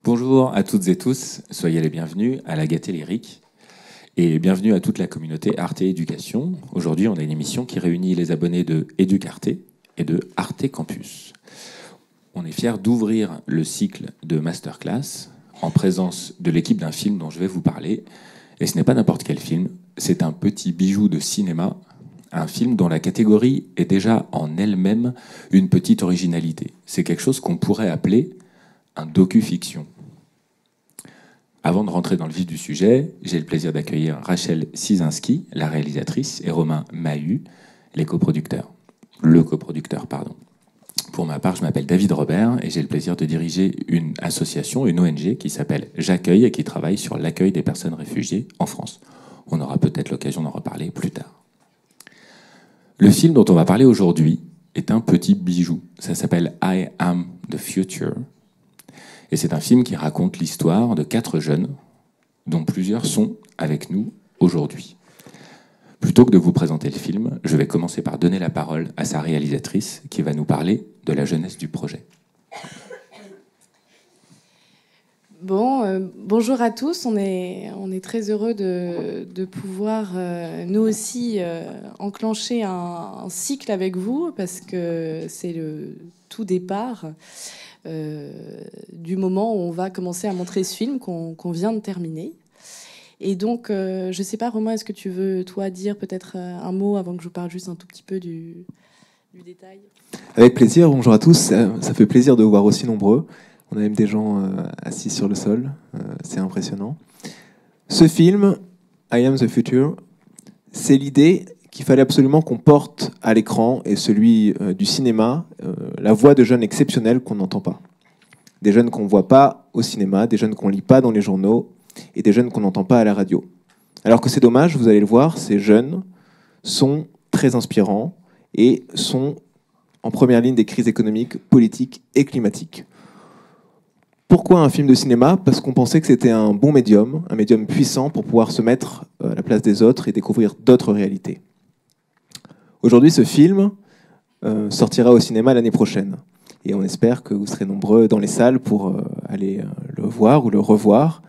Bonjour à toutes et tous, soyez les bienvenus à la Gaieté Lyrique et bienvenue à toute la communauté Arte Éducation. Aujourd'hui, on a une émission qui réunit les abonnés de Éducarte et de Arte Campus. On est fiers d'ouvrir le cycle de masterclass en présence de l'équipe d'un film dont je vais vous parler. Et ce n'est pas n'importe quel film, c'est un petit bijou de cinéma, un film dont la catégorie est déjà en elle-même une petite originalité. C'est quelque chose qu'on pourrait appeler un docu-fiction. Avant de rentrer dans le vif du sujet, j'ai le plaisir d'accueillir Rachel Cizinski, la réalisatrice, et Romain Mahut, le coproducteur. Pour ma part, je m'appelle David Robert et j'ai le plaisir de diriger une association, une ONG qui s'appelle J'accueille et qui travaille sur l'accueil des personnes réfugiées en France. On aura peut-être l'occasion d'en reparler plus tard. Le film dont on va parler aujourd'hui est un petit bijou. Ça s'appelle I Am the Future. Et c'est un film qui raconte l'histoire de 4 jeunes, dont plusieurs sont avec nous aujourd'hui. Plutôt que de vous présenter le film, je vais commencer par donner la parole à sa réalisatrice, qui va nous parler de la jeunesse du projet. Bonjour à tous. On est très heureux de pouvoir, nous aussi, enclencher un cycle avec vous, parce que c'est le tout départ du moment où on va commencer à montrer ce film qu'on vient de terminer. Et donc, je ne sais pas, Romain, est-ce que tu veux, toi, dire peut-être un mot avant que je vous parle juste un tout petit peu du détail ? Avec plaisir, bonjour à tous. Ça fait plaisir de vous voir aussi nombreux. On a même des gens assis sur le sol. C'est impressionnant. Ce film, I Am the Future, c'est l'idée qu'il fallait absolument qu'on porte à l'écran et celui du cinéma, la voix de jeunes exceptionnels qu'on n'entend pas. Des jeunes qu'on ne voit pas au cinéma, des jeunes qu'on ne lit pas dans les journaux et des jeunes qu'on n'entend pas à la radio. Alors que c'est dommage, vous allez le voir, ces jeunes sont très inspirants et sont en première ligne des crises économiques, politiques et climatiques. Pourquoi un film de cinéma ? Parce qu'on pensait que c'était un bon médium, un médium puissant pour pouvoir se mettre à la place des autres et découvrir d'autres réalités. Aujourd'hui, ce film sortira au cinéma l'année prochaine. Et on espère que vous serez nombreux dans les salles pour aller le voir ou le revoir.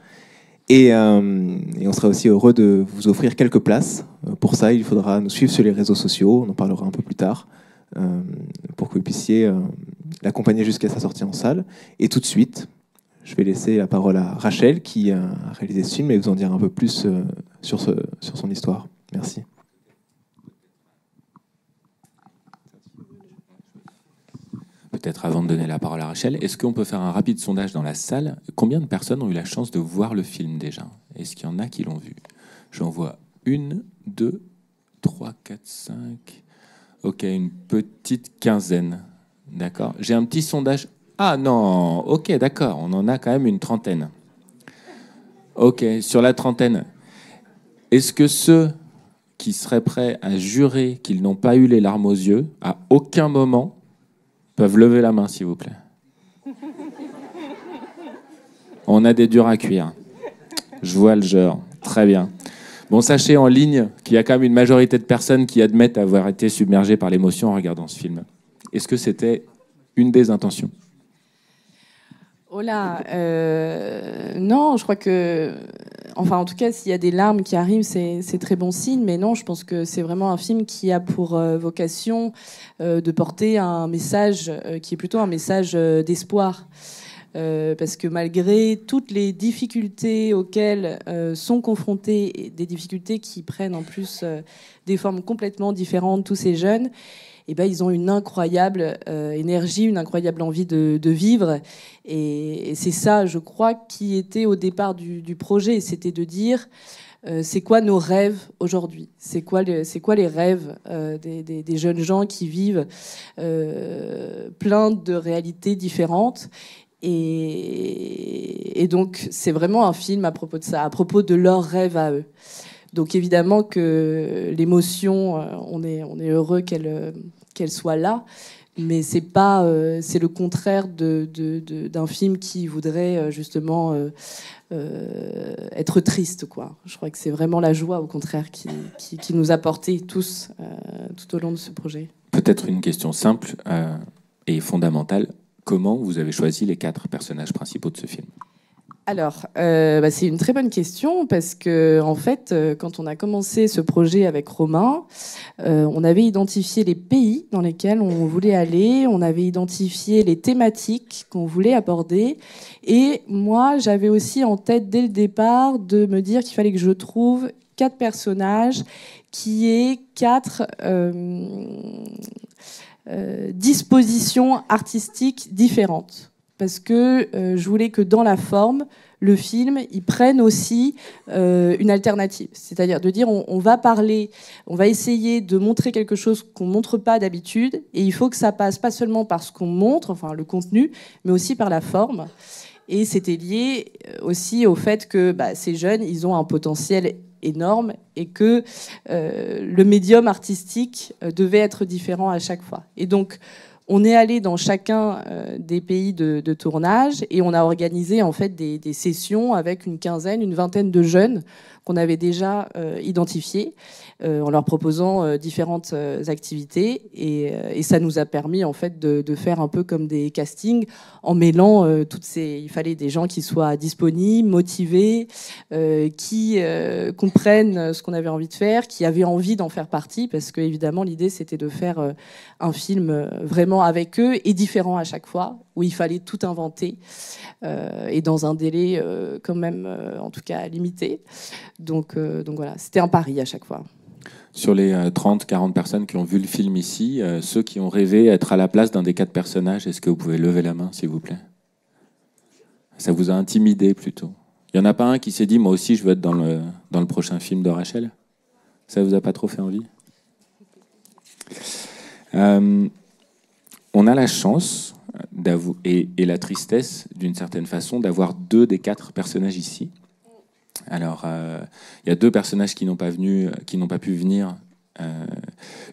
Et on sera aussi heureux de vous offrir quelques places. Pour ça, il faudra nous suivre sur les réseaux sociaux. On en parlera un peu plus tard. Pour que vous puissiez l'accompagner jusqu'à sa sortie en salle. Et tout de suite, je vais laisser la parole à Rachel qui a réalisé ce film et vous en dire un peu plus sur son histoire. Merci. Peut-être avant de donner la parole à Rachel, est-ce qu'on peut faire un rapide sondage dans la salle ? Combien de personnes ont eu la chance de voir le film déjà ? Est-ce qu'il y en a qui l'ont vu ? J'en vois 1, 2, 3, 4, 5... Ok, une petite quinzaine. D'accord. J'ai un petit sondage. Ah non, ok, d'accord. On en a quand même une trentaine. Ok, sur la trentaine. Est-ce que ceux qui seraient prêts à jurer qu'ils n'ont pas eu les larmes aux yeux, à aucun moment, peuvent lever la main, s'il vous plaît ? On a des durs à cuire. Je vois le genre. Très bien. Bon, sachez en ligne qu'il y a quand même une majorité de personnes qui admettent avoir été submergées par l'émotion en regardant ce film. Est-ce que c'était une des intentions ? Oh là, non, je crois que... Enfin, en tout cas, s'il y a des larmes qui arrivent, c'est très bon signe. Mais non, je pense que c'est vraiment un film qui a pour vocation de porter un message qui est plutôt un message d'espoir. Parce que malgré toutes les difficultés auxquelles sont confrontés, des difficultés qui prennent en plus des formes complètement différentes, tous ces jeunes, eh ben, ils ont une incroyable énergie, une incroyable envie de vivre. Et c'est ça, je crois, qui était au départ du projet. C'était de dire, c'est quoi nos rêves aujourd'hui ? C'est quoi les rêves des jeunes gens qui vivent plein de réalités différentes ? Et donc, c'est vraiment un film à propos de ça, à propos de leurs rêves à eux. Donc, évidemment que l'émotion, on est heureux qu'elle soit là, mais c'est le contraire d'un film qui voudrait justement être triste, quoi. Je crois que c'est vraiment la joie, au contraire, qui nous a portés tous tout au long de ce projet. Peut-être une question simple et fondamentale. Comment vous avez choisi les 4 personnages principaux de ce film ? Alors, c'est une très bonne question parce que, en fait, quand on a commencé ce projet avec Romain, on avait identifié les pays dans lesquels on voulait aller, on avait identifié les thématiques qu'on voulait aborder, et moi, j'avais aussi en tête dès le départ de me dire qu'il fallait que je trouve 4 personnages qui aient 4 dispositions artistiques différentes. Parce que je voulais que dans la forme, le film, il prenne aussi une alternative. C'est-à-dire de dire, on va parler, on va essayer de montrer quelque chose qu'on ne montre pas d'habitude, et il faut que ça passe pas seulement par ce qu'on montre, enfin le contenu, mais aussi par la forme. Et c'était lié aussi au fait que ces jeunes, ils ont un potentiel énorme et que le médium artistique devait être différent à chaque fois. Et donc, on est allé dans chacun des pays de tournage et on a organisé en fait des sessions avec une quinzaine, une vingtaine de jeunes qu'on avait déjà identifiés en leur proposant différentes activités et ça nous a permis en fait de faire un peu comme des castings en mêlant toutes ces. Il fallait des gens qui soient disponibles, motivés, qui comprennent ce qu'on avait envie de faire, qui avaient envie d'en faire partie parce que évidemment l'idée c'était de faire un film vraiment avec eux et différent à chaque fois où il fallait tout inventer et dans un délai quand même en tout cas limité. Donc voilà, c'était un pari à chaque fois. Sur les 30-40 personnes qui ont vu le film ici, ceux qui ont rêvé être à la place d'un des 4 personnages, est-ce que vous pouvez lever la main, s'il vous plaît? Ça vous a intimidé, plutôt? Il n'y en a pas un qui s'est dit, moi aussi, je veux être dans le prochain film de Rachel? Ça vous a pas trop fait envie? On a la chance et la tristesse, d'une certaine façon, d'avoir 2 des 4 personnages ici. Alors, il y a 2 personnages qui n'ont pas pu venir.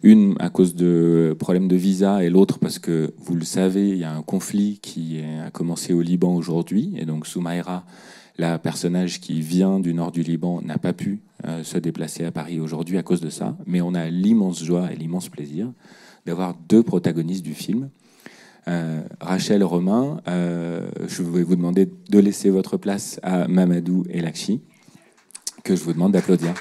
Une à cause de problèmes de visa et l'autre parce que, vous le savez, il y a un conflit qui a commencé au Liban aujourd'hui. Et donc, Soumaïra, la personnage qui vient du nord du Liban, n'a pas pu se déplacer à Paris aujourd'hui à cause de ça. Mais on a l'immense joie et l'immense plaisir d'avoir 2 protagonistes du film. Rachel, Romain, je vais vous demander de laisser votre place à Mamadou et Lakshmi, que je vous demande d'applaudir.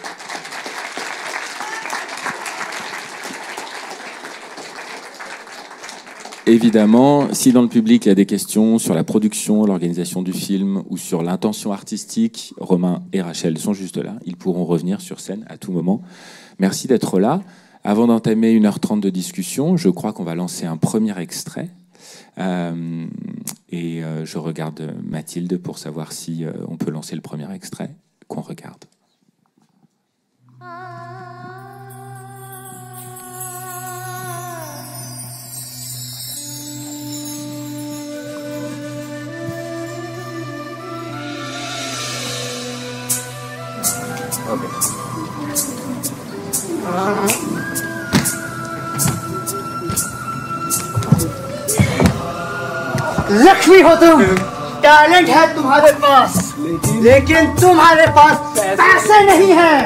Évidemment, si dans le public il y a des questions sur la production, l'organisation du film ou sur l'intention artistique, Romain et Rachel sont juste là. Ils pourront revenir sur scène à tout moment. Merci d'être là. Avant d'entamer 1h30 de discussion, je crois qu'on va lancer un premier extrait. Je regarde Mathilde pour savoir si on peut lancer le premier extrait qu'on regarde. Lakshmi हो तुम, टैलेंट है तुम्हारे पास, लेकिन तुम्हारे पास पैसे नहीं है।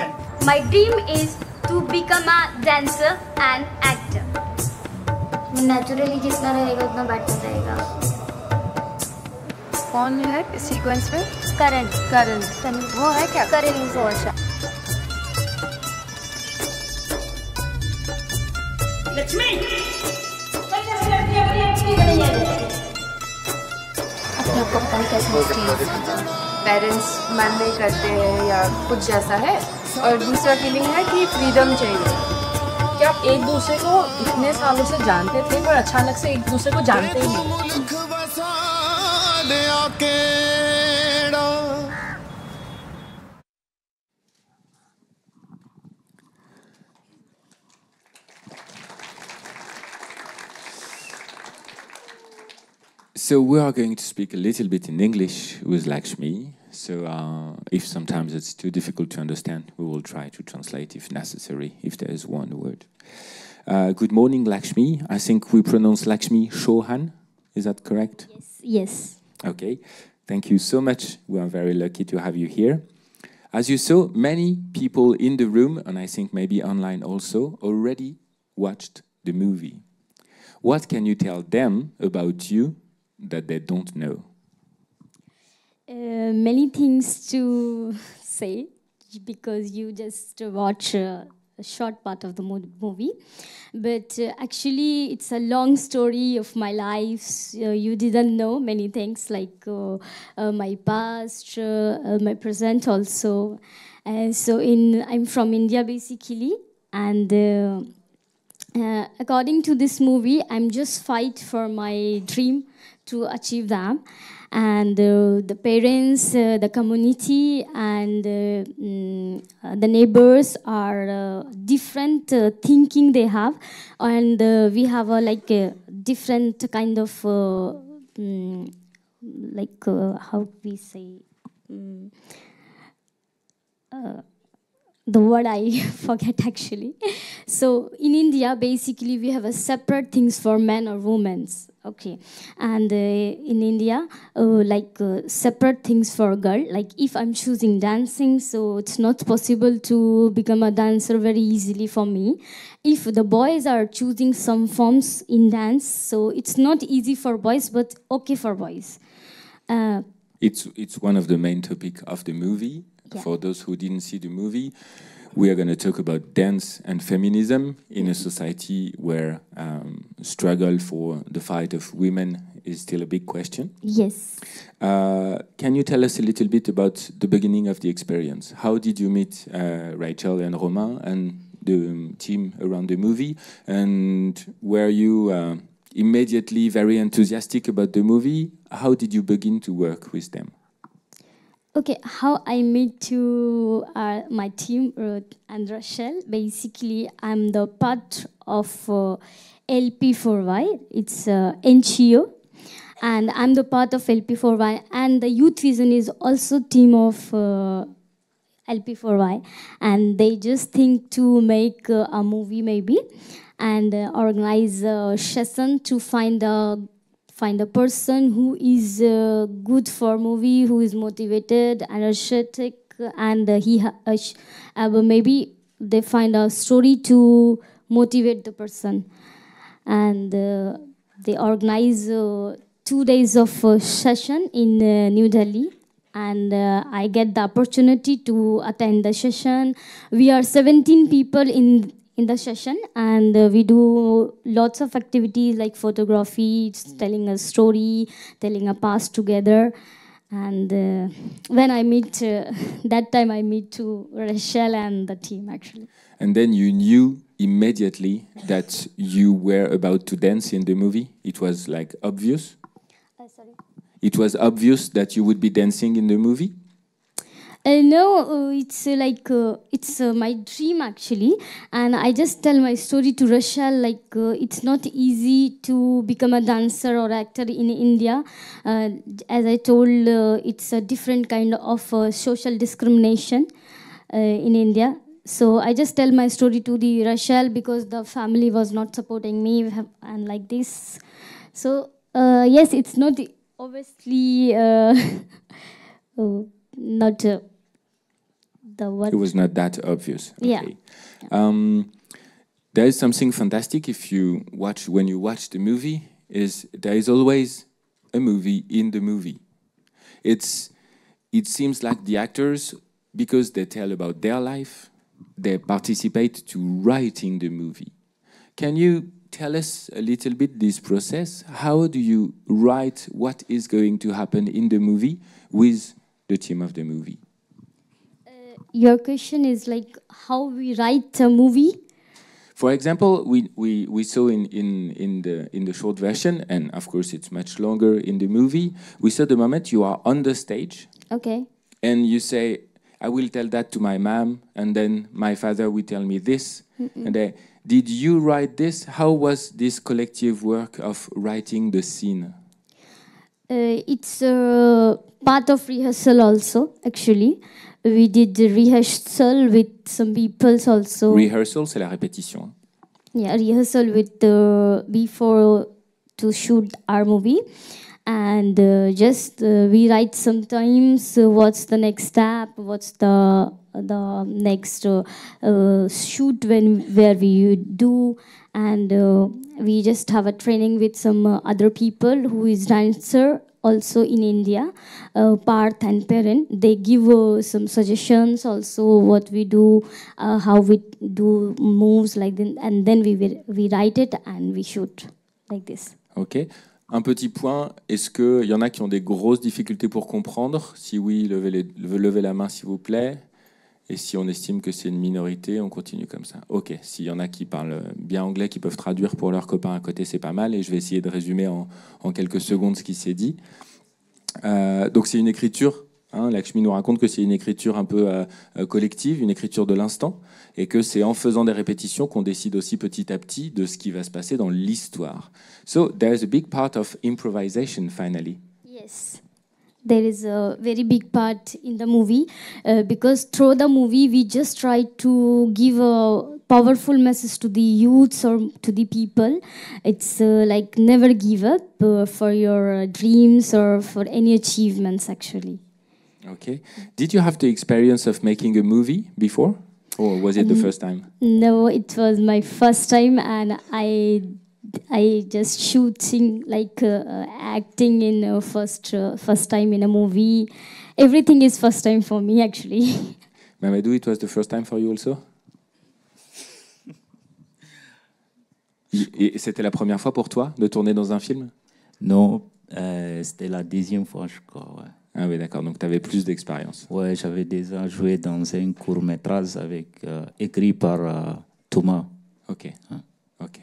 My dream is to become a dancer and actor. Naturally जितना रहेगा उतना बेटर रहेगा। कौन है इस सीक्वेंस में? करण वो है क्या? करण इज वर्षा। लक्ष्मी अपने आप को पता नहीं कैसे मुश्किल है। पेरेंट्स मन नहीं करते हैं या कुछ जैसा है, और दूसरा फीलिंग है कि फ्रीडम चाहिए। कि आप एक दूसरे को इतने सालों से जानते थे पर अचानक से एक दूसरे को जानते ही नहीं। So we are going to speak a little bit in English with Lakshmi. So if sometimes it's too difficult to understand, we will try to translate if necessary, if there is one word. Good morning, Lakshmi. I think we pronounce Lakshmi Chauhan. Is that correct? Yes. Okay. Thank you so much. We are very lucky to have you here. As you saw, many people in the room, and I think maybe online also, already watched the movie. What can you tell them about you that they don't know? Many things to say because you just watch a short part of the movie. But actually, it's a long story of my life. You didn't know many things like my past, my present also. I'm from India basically, and according to this movie, I'm just fight for my dream to achieve them. And the parents, the community, and the neighbors are different thinking they have, and we have a different kind of how we say. The word I forget actually. So in India, basically we have a separate things for men or women. Okay, and in India, separate things for girl. Like if I'm choosing dancing, so it's not possible to become a dancer very easily for me. If the boys are choosing some forms in dance, so it's not easy for boys, but okay for boys. It's one of the main topic of the movie. Yeah. For those who didn't see the movie, we are going to talk about dance and feminism in a society where struggle for the fight of women is still a big question. Yes. Can you tell us a little bit about the beginning of the experience? How did you meet Rachel and Romain and the team around the movie? And were you immediately very enthusiastic about the movie? How did you begin to work with them? Okay, how I met to my team, Ruth and Rachel. Basically, I'm the part of LP4Y. It's NGO. And I'm the part of LP4Y. And the Youth Vision is also team of LP4Y. And they just think to make a movie maybe. And organize a session to find a person who is good for movie, who is motivated, energetic, and maybe they find a story to motivate the person. And they organize 2 days of session in New Delhi. And I get the opportunity to attend the session. We are 17 people in the session, and we do lots of activities like photography, telling a story, telling a past together. And when I meet, that time I meet to Rachel and the team actually. And then you knew immediately that you were about to dance in the movie? It was like obvious? Sorry? It was obvious that you would be dancing in the movie? No, it's it's my dream actually, and I just tell my story to Rachel. It's not easy to become a dancer or actor in India. As I told, it's a different kind of social discrimination in India. So I just tell my story to the Rachel because the family was not supporting me and like this. So yes, it's not obviously not. It was not that obvious. Okay. Yeah. There is something fantastic when you watch the movie, is there is always a movie in the movie. It seems like the actors, because they tell about their life, they participate to writing the movie. Can you tell us a little bit this process? How do you write what is going to happen in the movie with the team of the movie? Your question is like how we write a movie? For example, we saw in the short version, and of course it's much longer in the movie, we saw the moment you are on the stage. Okay. And you say, I will tell that to my mom, and then my father will tell me this. And did you write this? How was this collective work of writing the scene? It's part of rehearsal also, actually. We did the rehearsal with some people also. Rehearsal, c'est la répétition. Yeah, rehearsal with before to shoot our movie. And we write sometimes what's the next step, what's the next shoot where we do, and we just have a training with some other people who is dancer also in India, Parth and Perrin. They give some suggestions also what we do, how we do moves like that, and then we write it and we shoot like this. Ok. Un petit point, est-ce qu'il y en a qui ont des grosses difficultés pour comprendre? Si oui, levez la main s'il vous plaît. Et si on estime que c'est une minorité, on continue comme ça. Ok, s'il y en a qui parlent bien anglais, qui peuvent traduire pour leurs copains à côté, c'est pas mal. Et je vais essayer de résumer en quelques secondes ce qui s'est dit. Donc c'est une écriture, hein, Lakshmi nous raconte que c'est une écriture un peu collective, une écriture de l'instant, et que c'est en faisant des répétitions qu'on décide aussi petit à petit de ce qui va se passer dans l'histoire. So there's a big part of improvisation finally. Yes. There is a very big part in the movie because through the movie we just try to give a powerful message to the youths or to the people. It's like never give up for your dreams or for any achievements actually. Okay. Did you have the experience of making a movie before, or was it the first time? No, it was my first time, and I just shooting like acting in first time in a movie. Everything is first time for me actually. Mamadou, it was the first time for you also? Et c'était la première fois pour toi de tourner dans un film? Non, c'était la deuxième fois, je crois. Ouais. Ah oui, d'accord, donc tu avais plus d'expérience. Ouais, j'avais déjà joué dans un court-métrage écrit par Thomas. Ok, ok.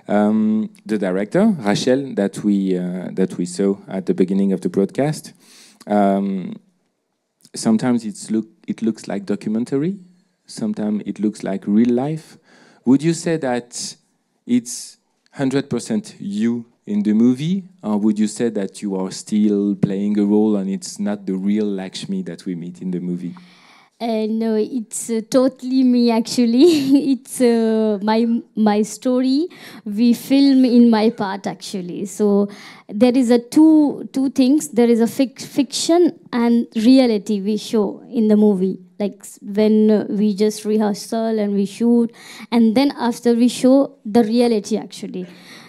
The director, Rachel, that we saw at the beginning of the broadcast, sometimes it looks like documentary, sometimes it looks like real life. Would you say that it's 100% you in the movie, or would you say that you are still playing a role and it's not the real Lakshmi that we meet in the movie? No, it's totally me actually. It's my story. We film in my part actually. So there is a two things. There is a fiction and reality we show in the movie. Like when we just rehearsal and we shoot, and then after we show the reality actually.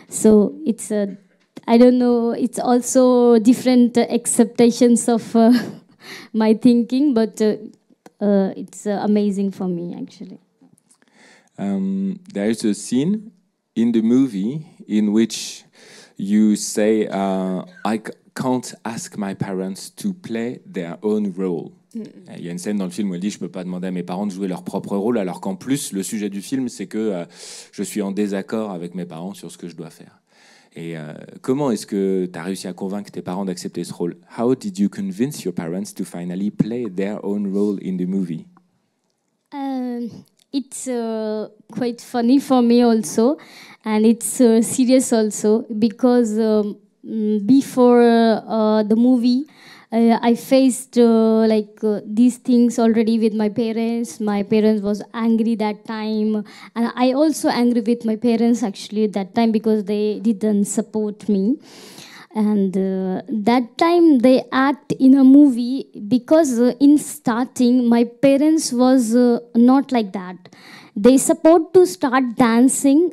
So it's I don't know. It's also different acceptations of my thinking, but. It's amazing for me, actually. There is a scene in the movie in which you say, I can't ask my parents to play their own role. Il y a une scène dans le film où elle dit, je peux pas demander à mes parents de jouer leur propre rôle, alors qu'en plus, le sujet du film, c'est que je suis en désaccord avec mes parents sur ce que je dois faire. Et comment est-ce que tu as réussi à convaincre tes parents d'accepter ce rôle? How did you convince your parents to finally play their own role in the movie? It's quite funny for me also, and it's serious also, because before the movie, I faced these things already with my parents. My parents was angry that time, and I also angry with my parents actually that time because they didn't support me. And that time they act in a movie because in starting my parents was not like that. They support to start dancing,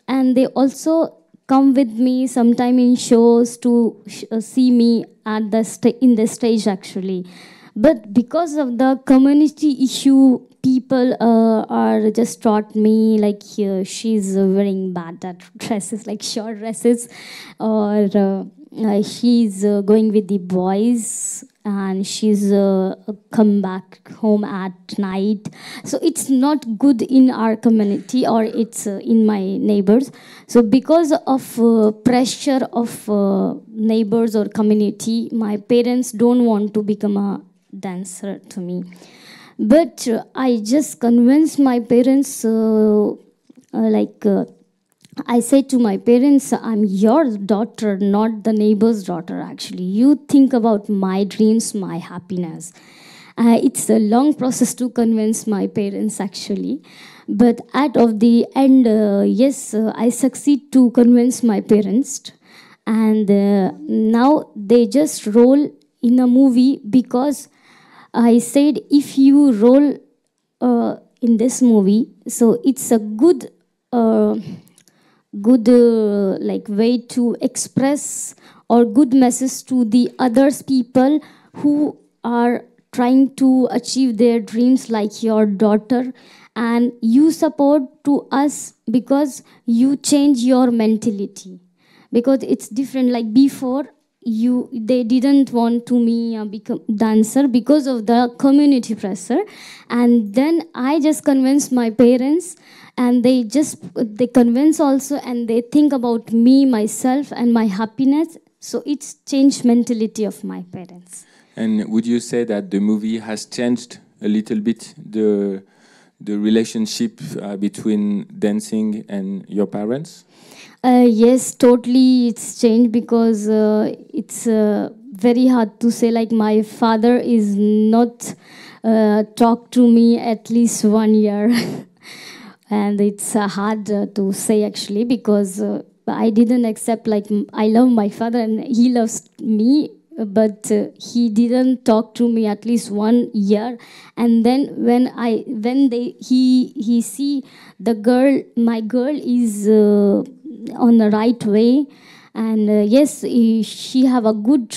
and they also come with me sometime in shows to see me at the in the stage actually. But because of the community issue, people are just taught me like she's wearing bad dresses, like short dresses, or she's going with the boys, and she's come back home at night. So it's not good in our community, or it's in my neighbors. So because of pressure of neighbors or community, my parents don't want to become a dancer to me. But I just convinced my parents, I said to my parents, I'm your daughter, not the neighbor's daughter, actually. You think about my dreams, my happiness. It's a long process to convince my parents, actually. But at of the end, yes, I succeed to convince my parents. And now they just roll in a movie because I said, if you roll in this movie, so it's a good way to express or good message to the others people who are trying to achieve their dreams like your daughter, and you support to us because you change your mentality, because it's different. Like before, they didn't want to me become dancer because of the community pressure, and then I just convinced my parents, and they convince also, and they think about me, myself, and my happiness. So it's changed mentality of my parents. And would you say that the movie has changed a little bit the relationship between dancing and your parents? Yes, totally. It's changed because it's very hard to say. Like my father is not talk to me at least 1 year, and it's hard to say actually, because I didn't accept, like I love my father and he loves me, but he didn't talk to me at least 1 year. And then he see the girl, my girl is on the right way, and yes, she have a good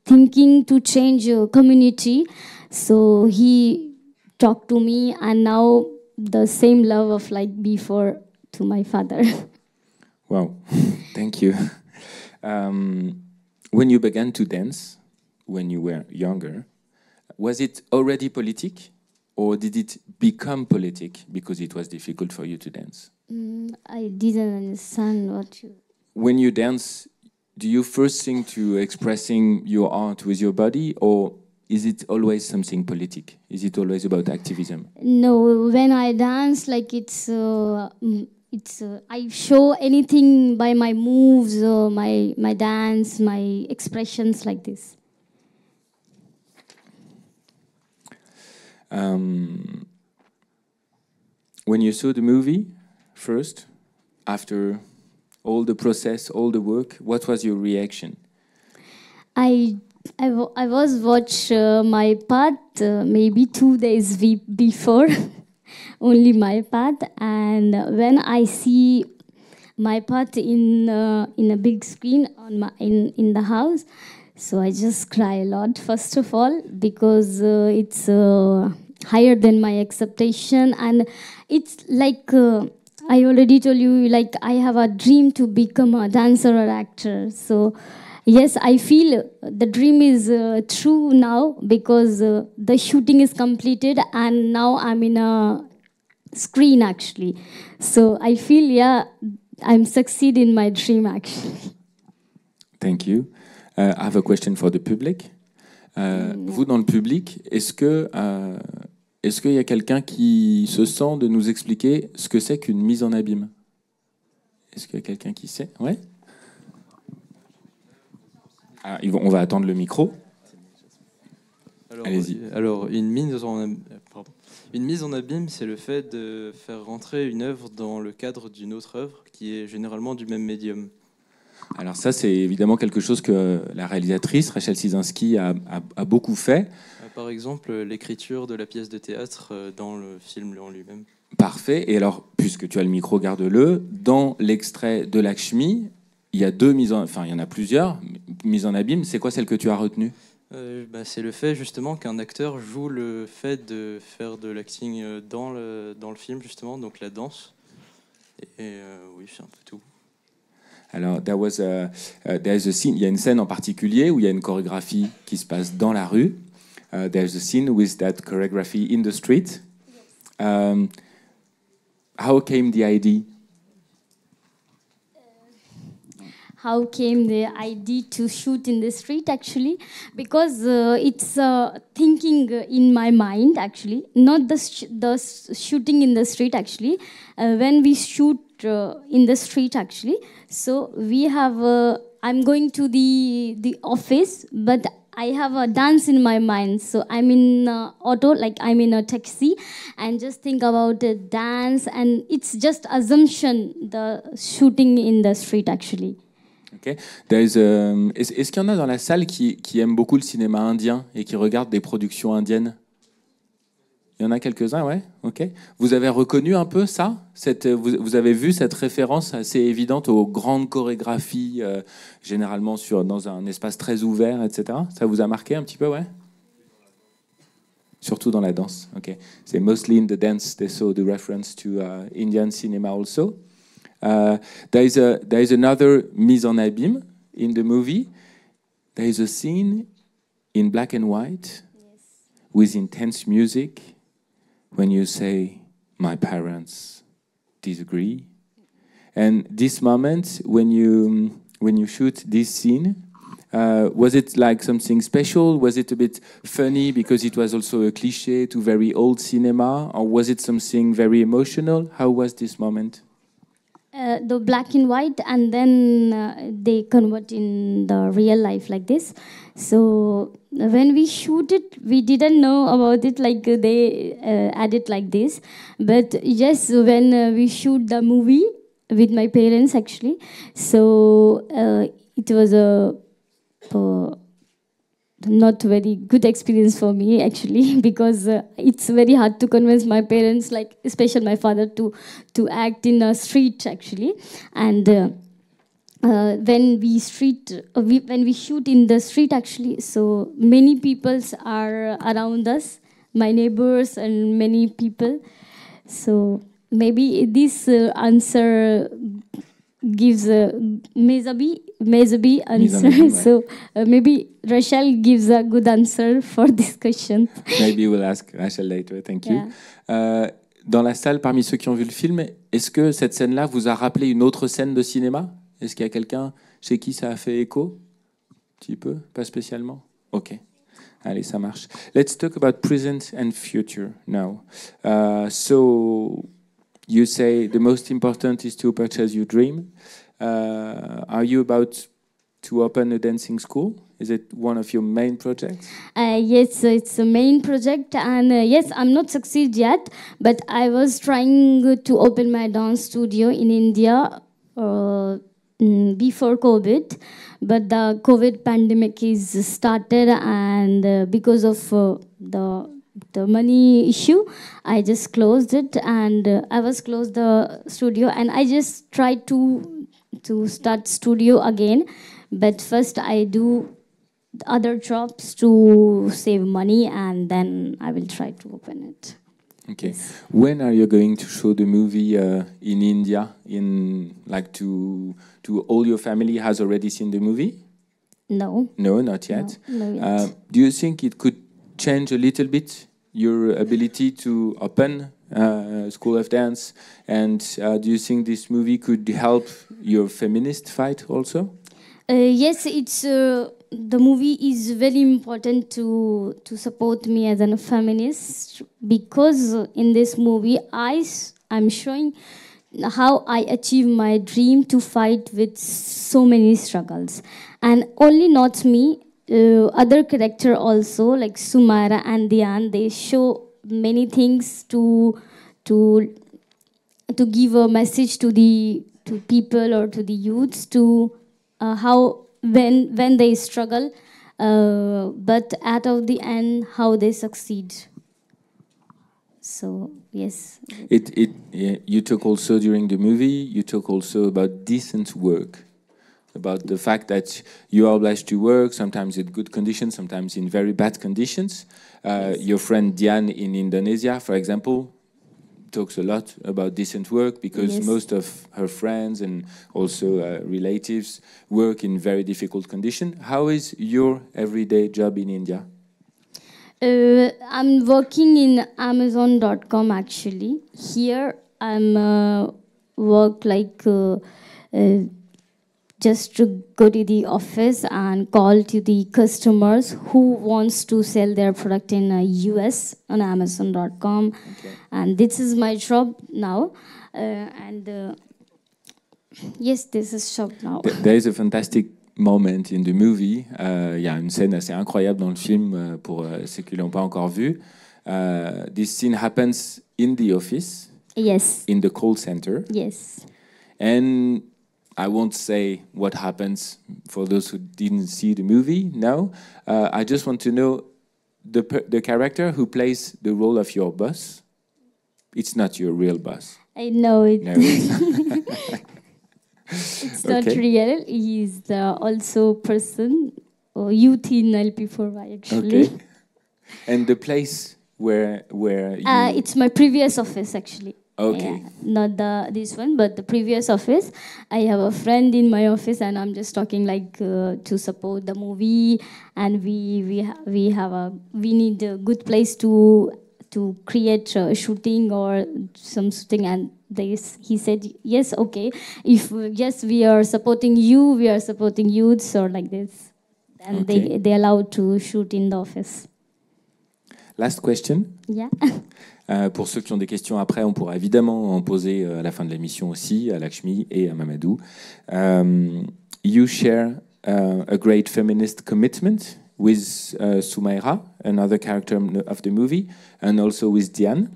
thinking to change community, so he talked to me, and now the same love of like before to my father. Wow, thank you. When you began to dance, when you were younger, was it already politic, or did it become politic because it was difficult for you to dance? I didn't understand what you... When you dance, do you first think to expressing your art with your body, or is it always something politic? Is it always about activism? No, when I dance, like I show anything by my moves, my dance, my expressions like this. When you saw the movie first, after all the process, all the work, what was your reaction? I was watch my part maybe 2 days before. Only my part, and when I see my part in a big screen in the house, so I just cry a lot, first of all, because it's higher than my expectation, and it's like I already told you, like I have a dream to become a dancer or actor. So yes, I feel the dream is true now, because the shooting is completed and now I'm in a screen actually. So I feel, yeah, I'm succeed in my dream actually. Thank you. I have a question for the public. Vous, dans le public, est-ce qu'il y a quelqu'un qui se sent de nous expliquer ce que c'est qu'une mise en abîme? Est-ce qu'il y a quelqu'un qui sait? Ouais. On va attendre le micro. Allez-y. Alors, une mise en abîme, c'est le fait de faire rentrer une œuvre dans le cadre d'une autre œuvre qui est généralement du même médium. Alors ça, c'est évidemment quelque chose que la réalisatrice, Rachel Cizinski, a beaucoup fait. Par exemple, l'écriture de la pièce de théâtre dans le film en lui-même. Parfait. Et alors, puisque tu as le micro, garde-le. Dans l'extrait de Lakshmi, il y a il y en a plusieurs mises en abîme. C'est quoi celle que tu as retenue? C'est le fait justement qu'un acteur joue le fait de faire de l'acting dans le film, justement, donc la danse. Et oui, c'est un peu tout. Alors, there's a scene. Il y a une scène en particulier où il y a une chorégraphie qui se passe dans la rue. There's a scene with that choreography in the street. How came the idea? How came the idea to shoot in the street actually? Because it's thinking in my mind actually, not the shooting in the street actually. When we shoot in the street actually, so we have, I'm going to the office, but I have a dance in my mind. So I'm in auto, like I'm in a taxi, and just think about the dance, and it's just assumption, the shooting in the street actually. Okay. Est-ce qu'il y en a dans la salle qui aiment beaucoup le cinéma indien et qui regardent des productions indiennes? Il y en a quelques-uns, ouais. Ok. Vous avez reconnu un peu ça vous avez vu cette référence assez évidente aux grandes chorégraphies, généralement dans un espace très ouvert, etc. Ça vous a marqué un petit peu, ouais? Surtout dans la danse. Ok. C'est mostly in the dance they saw the reference to Indian cinema also. There is another mise en abîme in the movie. There is a scene in black and white with intense music when you say, "My parents disagree." And this moment, when you shoot this scene, was it like something special? Was it a bit funny because it was also a cliché to very old cinema? Or was it something very emotional? How was this moment? The black and white, and then they convert in the real life like this. So when we shoot it, we didn't know about it, like they add it like this. But yes, when we shoot the movie with my parents actually, so it was a not very good experience for me actually, because it's very hard to convince my parents, like especially my father, to act in a street actually. And when we shoot in the street actually, so many people are around us, my neighbors and many people. So maybe this answer gives a maybe answer. So maybe Rachel gives a good answer for this question. Maybe we'll ask Rachel later. Thank you. Dans la salle, parmi ceux qui ont vu le film, est-ce que cette scène-là vous a rappelé une autre scène de cinéma? Est-ce qu'il y a quelqu'un chez qui ça a fait écho? Un petit peu? Pas spécialement? Ok. Allez, ça marche. Let's talk about present and future now. So you say the most important is to purchase your dream. Are you about to open a dancing school? Is it one of your main projects? Yes, it's a main project, and yes, I'm not succeed yet, but I was trying to open my dance studio in India before COVID, but the COVID pandemic is started, and because of the money issue, I just closed it, and I was closed the studio, and I just tried to start studio again, but first I do other jobs to save money, and then I will try to open it. Okay. Yes. When are you going to show the movie in India? To all your family has already seen the movie? No. No, not yet. No yet. Do you think it could change a little bit your ability to open School of Dance? And do you think this movie could help your feminist fight also? Yes, it's the movie is very important to support me as a feminist, because in this movie I'm showing how I achieve my dream to fight with so many struggles, and only not me, other character also like Sumaira and Dhyan, they show many things to give a message to people or to the youths to how when they struggle, but at of the end how they succeed. So yes. You talk also during the movie. You talk also about decent work, about the fact that you are obliged to work sometimes in good conditions, sometimes in very bad conditions. Yes. Your friend Dhyan in Indonesia, for example, talks a lot about decent work, because yes, most of her friends and also relatives work in very difficult conditions. How is your everyday job in India? I'm working in Amazon.com actually. Here I'm work like just to go to the office and call to the customers who wants to sell their product in US on Amazon.com. Okay. And this is my job now. Yes, this is job now. There is a fantastic moment in the movie. Il y a une scène assez incroyable dans le film pour ceux qui l'ont pas encore vu. This scene happens in the office. Yes. In the call center. Yes. And I won't say what happens for those who didn't see the movie now. I just want to know, the character who plays the role of your boss, it's not your real boss. I know it. No. It's not real. He's also person or youth in LP4Y actually. Okay. And the place where you... It's my previous office actually. Okay. Yeah, not this one, but the previous office. I have a friend in my office, and I'm just talking like to support the movie, and we need a good place to create a shooting or some shooting, and he said yes, okay, if yes we are supporting you, we are supporting youths or like this, and Okay. they allowed to shoot in the office. Last question. Yeah. Pour ceux qui ont des questions après, on pourra évidemment en poser à la fin de l'émission aussi, à Lakshmi et à Mamadou. You share a great feminist commitment with Sumaira, another character of the movie, and also with Diane.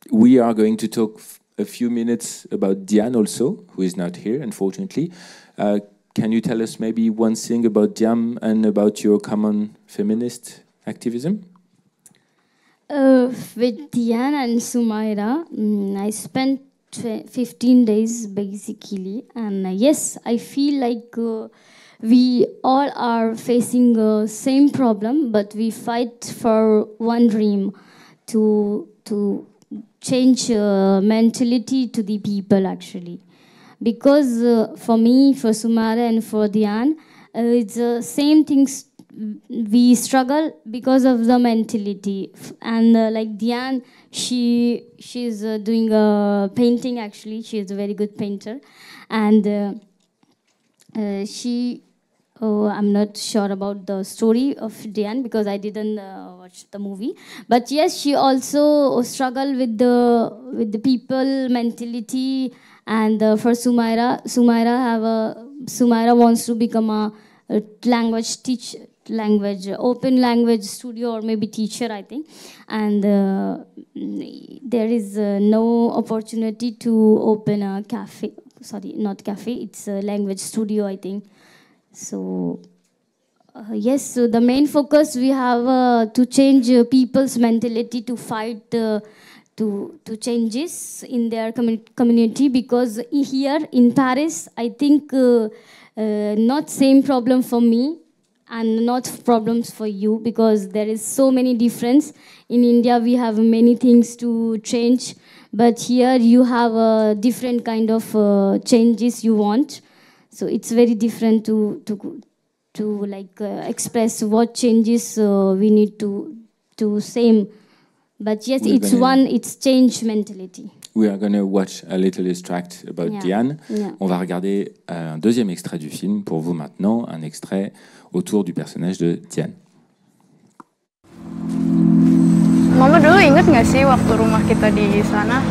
We are going to talk a few minutes about Diane also, who is not here, unfortunately. Can you tell us maybe one thing about Diane and about your common feminist activism? With Diane and Sumaira, I spent 15 days basically, and yes, I feel like we all are facing the same problem, but we fight for one dream, to change mentality to the people actually. Because for me, for Sumaira and for Diane, it's the same things. We struggle because of the mentality, and like Diane, she's doing painting actually. She is a very good painter, and I'm not sure about the story of Diane because I didn't watch the movie. But yes, she also struggle with the people mentality, and for Sumaira wants to become a language teacher. Open language studio or maybe teacher, I think, and there is no opportunity to open a cafe. Sorry, not cafe. It's a language studio, I think. So yes, so the main focus we have to change people's mentality to fight to changes in their community, because here in Paris, I think not same problem for me. And not problems for you, because there is so many difference. In India, we have many things to change, but here you have a different kind of changes you want. So it's very different to like express what changes we need to same. But yes, it's change mentality. We are going to watch a little extract about Diane. Yeah. On va regarder un deuxième extrait du film pour vous maintenant, un extrait autour du personnage de Diane. Mama dulu inget nggak sih waktu rumah kita di sana?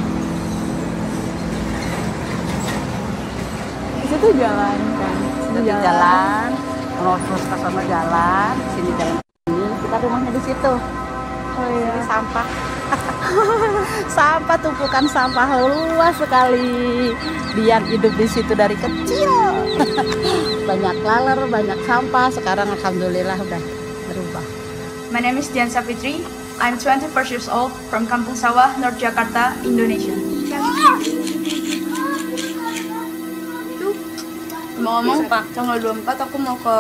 Di situ jalan kan? Situ jalan, terus ke sana jalan, sini jalan ini. Kita rumahnya di situ. Oh iya. Sini sampah. Sampah, tumpukan sampah luas sekali. Dian hidup di situ dari kecil. Banyak laler, banyak sampah. Sekarang alhamdulillah udah berubah. My name is Dian Savitri. I'm 24 years old from Kampung Sawah, North Jakarta, Indonesia. Itu ngomong Pak, tanggal 24 aku mau ke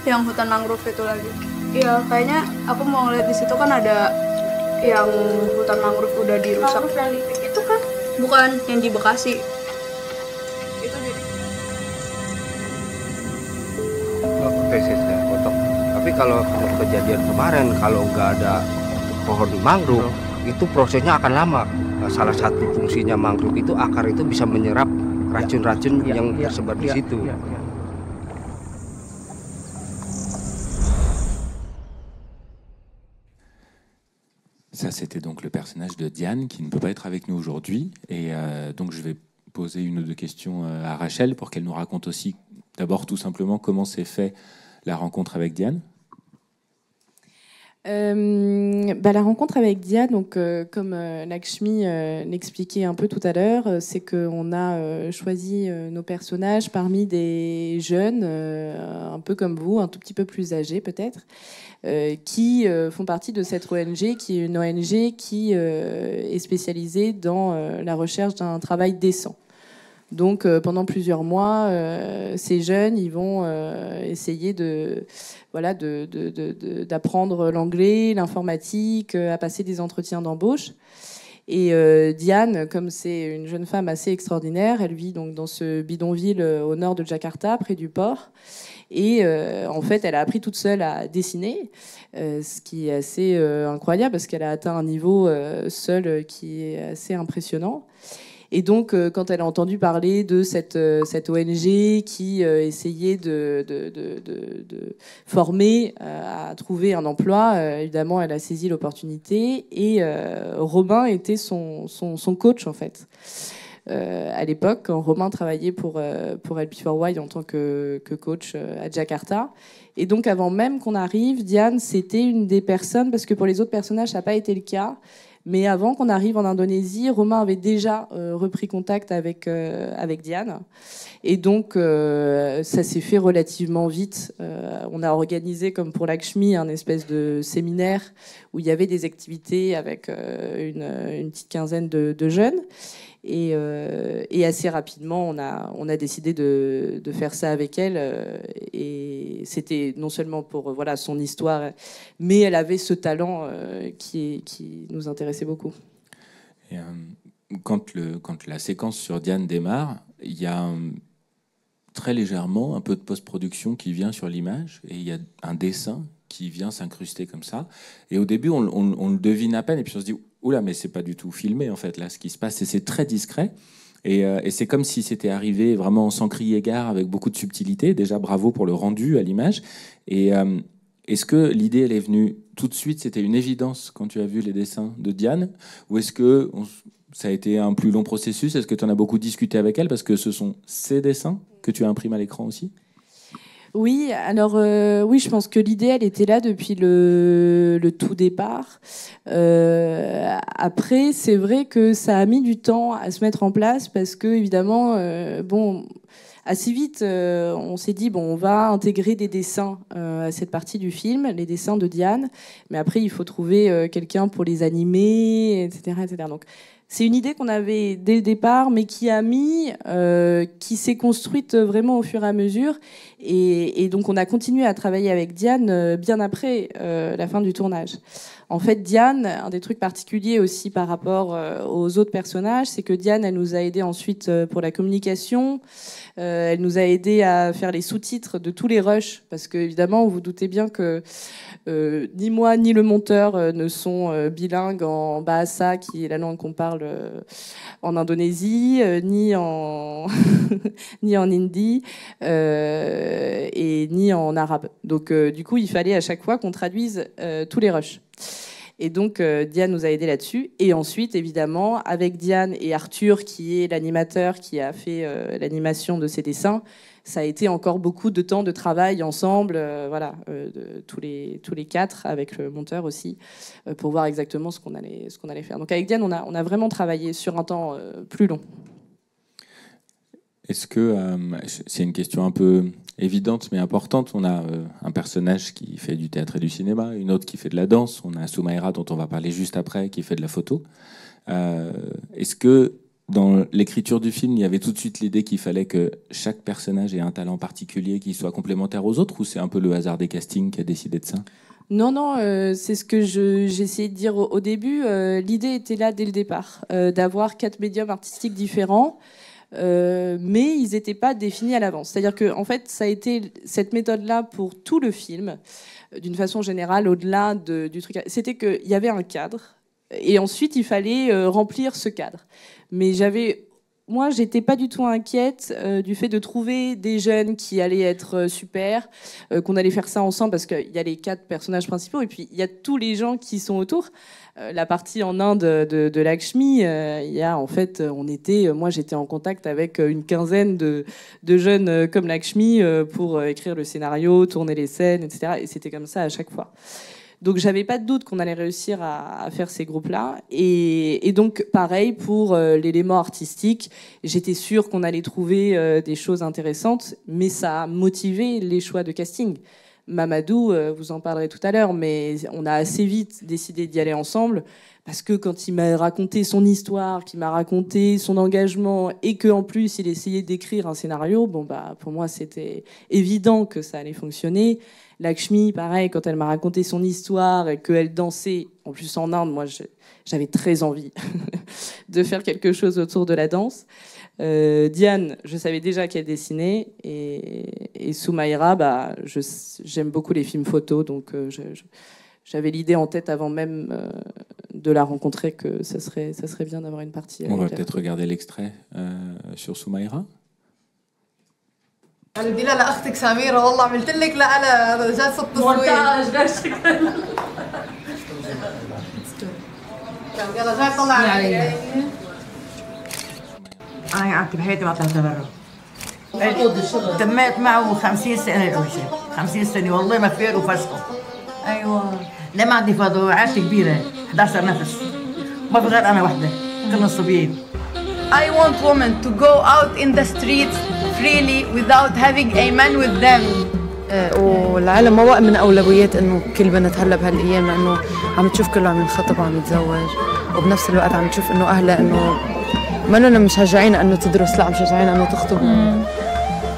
yang hutan mangrove itu lagi. Iya, kayaknya aku mau ngeliat di situ kan ada yang hutan mangrove udah dirusak. Itu kan bukan yang di Bekasi. Itu jadi. Tesisnya potong. Tapi kalau kejadian kemarin kalau nggak ada pohon mangrove itu prosesnya akan lama. Salah satu fungsinya mangrove itu akar itu bisa menyerap racun-racun yang tersebar di situ. Ça, c'était donc le personnage de Diane qui ne peut pas être avec nous aujourd'hui. Et donc, je vais poser une ou deux questions à Rachel pour qu'elle nous raconte aussi, d'abord, tout simplement, comment s'est fait la rencontre avec Diane. La rencontre avec Diane, donc, comme Lakshmi l'expliquait un peu tout à l'heure, c'est qu'on a choisi nos personnages parmi des jeunes, un peu comme vous, un tout petit peu plus âgés peut-être, qui font partie de cette ONG, qui est une ONG qui est spécialisée dans la recherche d'un travail décent. Donc pendant plusieurs mois, ces jeunes, ils vont essayer d'apprendre l'anglais, l'informatique, à passer des entretiens d'embauche. Et Diane, comme c'est une jeune femme assez extraordinaire, elle vit donc dans ce bidonville au nord de Jakarta, près du port. Et en fait, elle a appris toute seule à dessiner, ce qui est assez incroyable parce qu'elle a atteint un niveau seul qui est assez impressionnant. Et donc, quand elle a entendu parler de cette ONG qui essayait de former à trouver un emploi, évidemment, elle a saisi l'opportunité. Et Romain était son coach, en fait. À l'époque, quand Romain travaillait pour Help4Why en tant que coach à Jakarta. Et donc, avant même qu'on arrive, Diane, c'était une des personnes, parce que pour les autres personnages, ça n'a pas été le cas. Mais avant qu'on arrive en Indonésie, Romain avait déjà repris contact avec Diane. Et donc, ça s'est fait relativement vite. On a organisé, comme pour Lakshmi, un espèce de séminaire où il y avait des activités avec une petite quinzaine de jeunes. Et assez rapidement, on a décidé de faire ça avec elle. Et c'était non seulement pour son histoire, mais elle avait ce talent qui nous intéressait beaucoup. Et, quand la séquence sur Diane démarre, il y a très légèrement un peu de post-production qui vient sur l'image, et il y a un dessin qui vient s'incruster comme ça. Et au début, on le devine à peine, et puis on se dit oula, mais c'est pas du tout filmé en fait là, ce qui se passe, et c'est très discret. Et c'est comme si c'était arrivé vraiment sans crier gare, avec beaucoup de subtilité. Déjà, bravo pour le rendu à l'image. Et est-ce que l'idée, elle est venue tout de suite, c'était une évidence quand tu as vu les dessins de Diane, ou est-ce que ça a été un plus long processus? Est-ce que tu en as beaucoup discuté avec elle, parce que ce sont ses dessins que tu imprimes à l'écran aussi? Oui, alors oui, je pense que l'idée, elle était là depuis le tout départ. Après, c'est vrai que ça a mis du temps à se mettre en place parce que, évidemment, assez vite, on s'est dit, on va intégrer des dessins à cette partie du film, les dessins de Diane, mais après, il faut trouver quelqu'un pour les animer, etc., etc. Donc, c'est une idée qu'on avait dès le départ, mais qui s'est construite vraiment au fur et à mesure. Et donc, on a continué à travailler avec Diane bien après la fin du tournage. En fait, Diane, un des trucs particuliers aussi par rapport aux autres personnages, c'est que Diane, elle nous a aidés ensuite pour la communication. Elle nous a aidés à faire les sous-titres de tous les rushs, parce que évidemment, vous vous doutez bien que ni moi ni le monteur ne sont bilingues en Bahasa, qui est la langue qu'on parle en Indonésie, ni en ni en hindi et ni en arabe. Donc du coup, il fallait à chaque fois qu'on traduise tous les rushs. Et donc, Diane nous a aidés là-dessus. Et ensuite, évidemment, avec Diane et Arthur, qui est l'animateur qui a fait l'animation de ces dessins, ça a été encore beaucoup de temps de travail ensemble, de tous les quatre, avec le monteur aussi, pour voir exactement ce qu'on allait faire. Donc avec Diane, on a vraiment travaillé sur un temps plus long. Est-ce que, c'est une question un peu évidente mais importante, on a un personnage qui fait du théâtre et du cinéma, une autre qui fait de la danse, on a Soumaïra dont on va parler juste après qui fait de la photo. Est-ce que dans l'écriture du film, il y avait tout de suite l'idée qu'il fallait que chaque personnage ait un talent particulier qui soit complémentaire aux autres, ou c'est un peu le hasard des castings qui a décidé de ça? Non, c'est ce que j'ai essayé de dire au début. L'idée était là dès le départ, d'avoir 4 médiums artistiques différents. Mais ils n'étaient pas définis à l'avance. C'est-à-dire que, en fait, ça a été cette méthode-là pour tout le film, d'une façon générale, au-delà du truc. C'était qu'il y avait un cadre, et ensuite il fallait remplir ce cadre. Mais moi, j'étais pas du tout inquiète du fait de trouver des jeunes qui allaient être super, qu'on allait faire ça ensemble, parce qu'il y a les 4 personnages principaux, et puis il y a tous les gens qui sont autour. La partie en Inde de Lakshmi, il y a en fait, moi j'étais en contact avec une quinzaine de jeunes comme Lakshmi pour écrire le scénario, tourner les scènes, etc. Et c'était comme ça à chaque fois. Donc j'avais pas de doute qu'on allait réussir à faire ces groupes-là. Et donc pareil pour l'élément artistique, j'étais sûre qu'on allait trouver des choses intéressantes, mais ça a motivé les choix de casting. Mamadou, vous en parlerez tout à l'heure, mais on a assez vite décidé d'y aller ensemble, parce que quand il m'a raconté son histoire, qu'il m'a raconté son engagement, et qu'en plus il essayait d'écrire un scénario, bon bah pour moi c'était évident que ça allait fonctionner. Lakshmi, pareil, quand elle m'a raconté son histoire et qu'elle dansait, en plus en Inde, moi j'avais très envie de faire quelque chose autour de la danse. Diane, je savais déjà qu'elle dessinait, et Soumaïra, bah, j'aime beaucoup les films photos, donc j'avais l'idée en tête avant même de la rencontrer que ça serait bien d'avoir une partie. On va peut-être regarder l'extrait sur Soumaïra. قال بدي لها لاختك سميره والله عملت لك لا انا جلسه تصوير يلا جاي طلع علي انا قعدت بحياتي ما طلعت برا تميت معه 50 سنه اول شيء 50 سنه والله ما فير وفسقه ايوه لا ما عندي فضول عائلتي كبيره 11 نفس ما في غير انا وحده كلنا صبيين I want women to go out in the streets freely without having a man with them. والعالم ما وقع من اولويات انه كل بنت هلا بهالايام، لانه عم تشوف كله عم ينخطب وعم يتزوج، وبنفس الوقت عم تشوف انه اهلها انه ما انه مشجعينها انه تدرس، لا مشجعينها انه تخطب.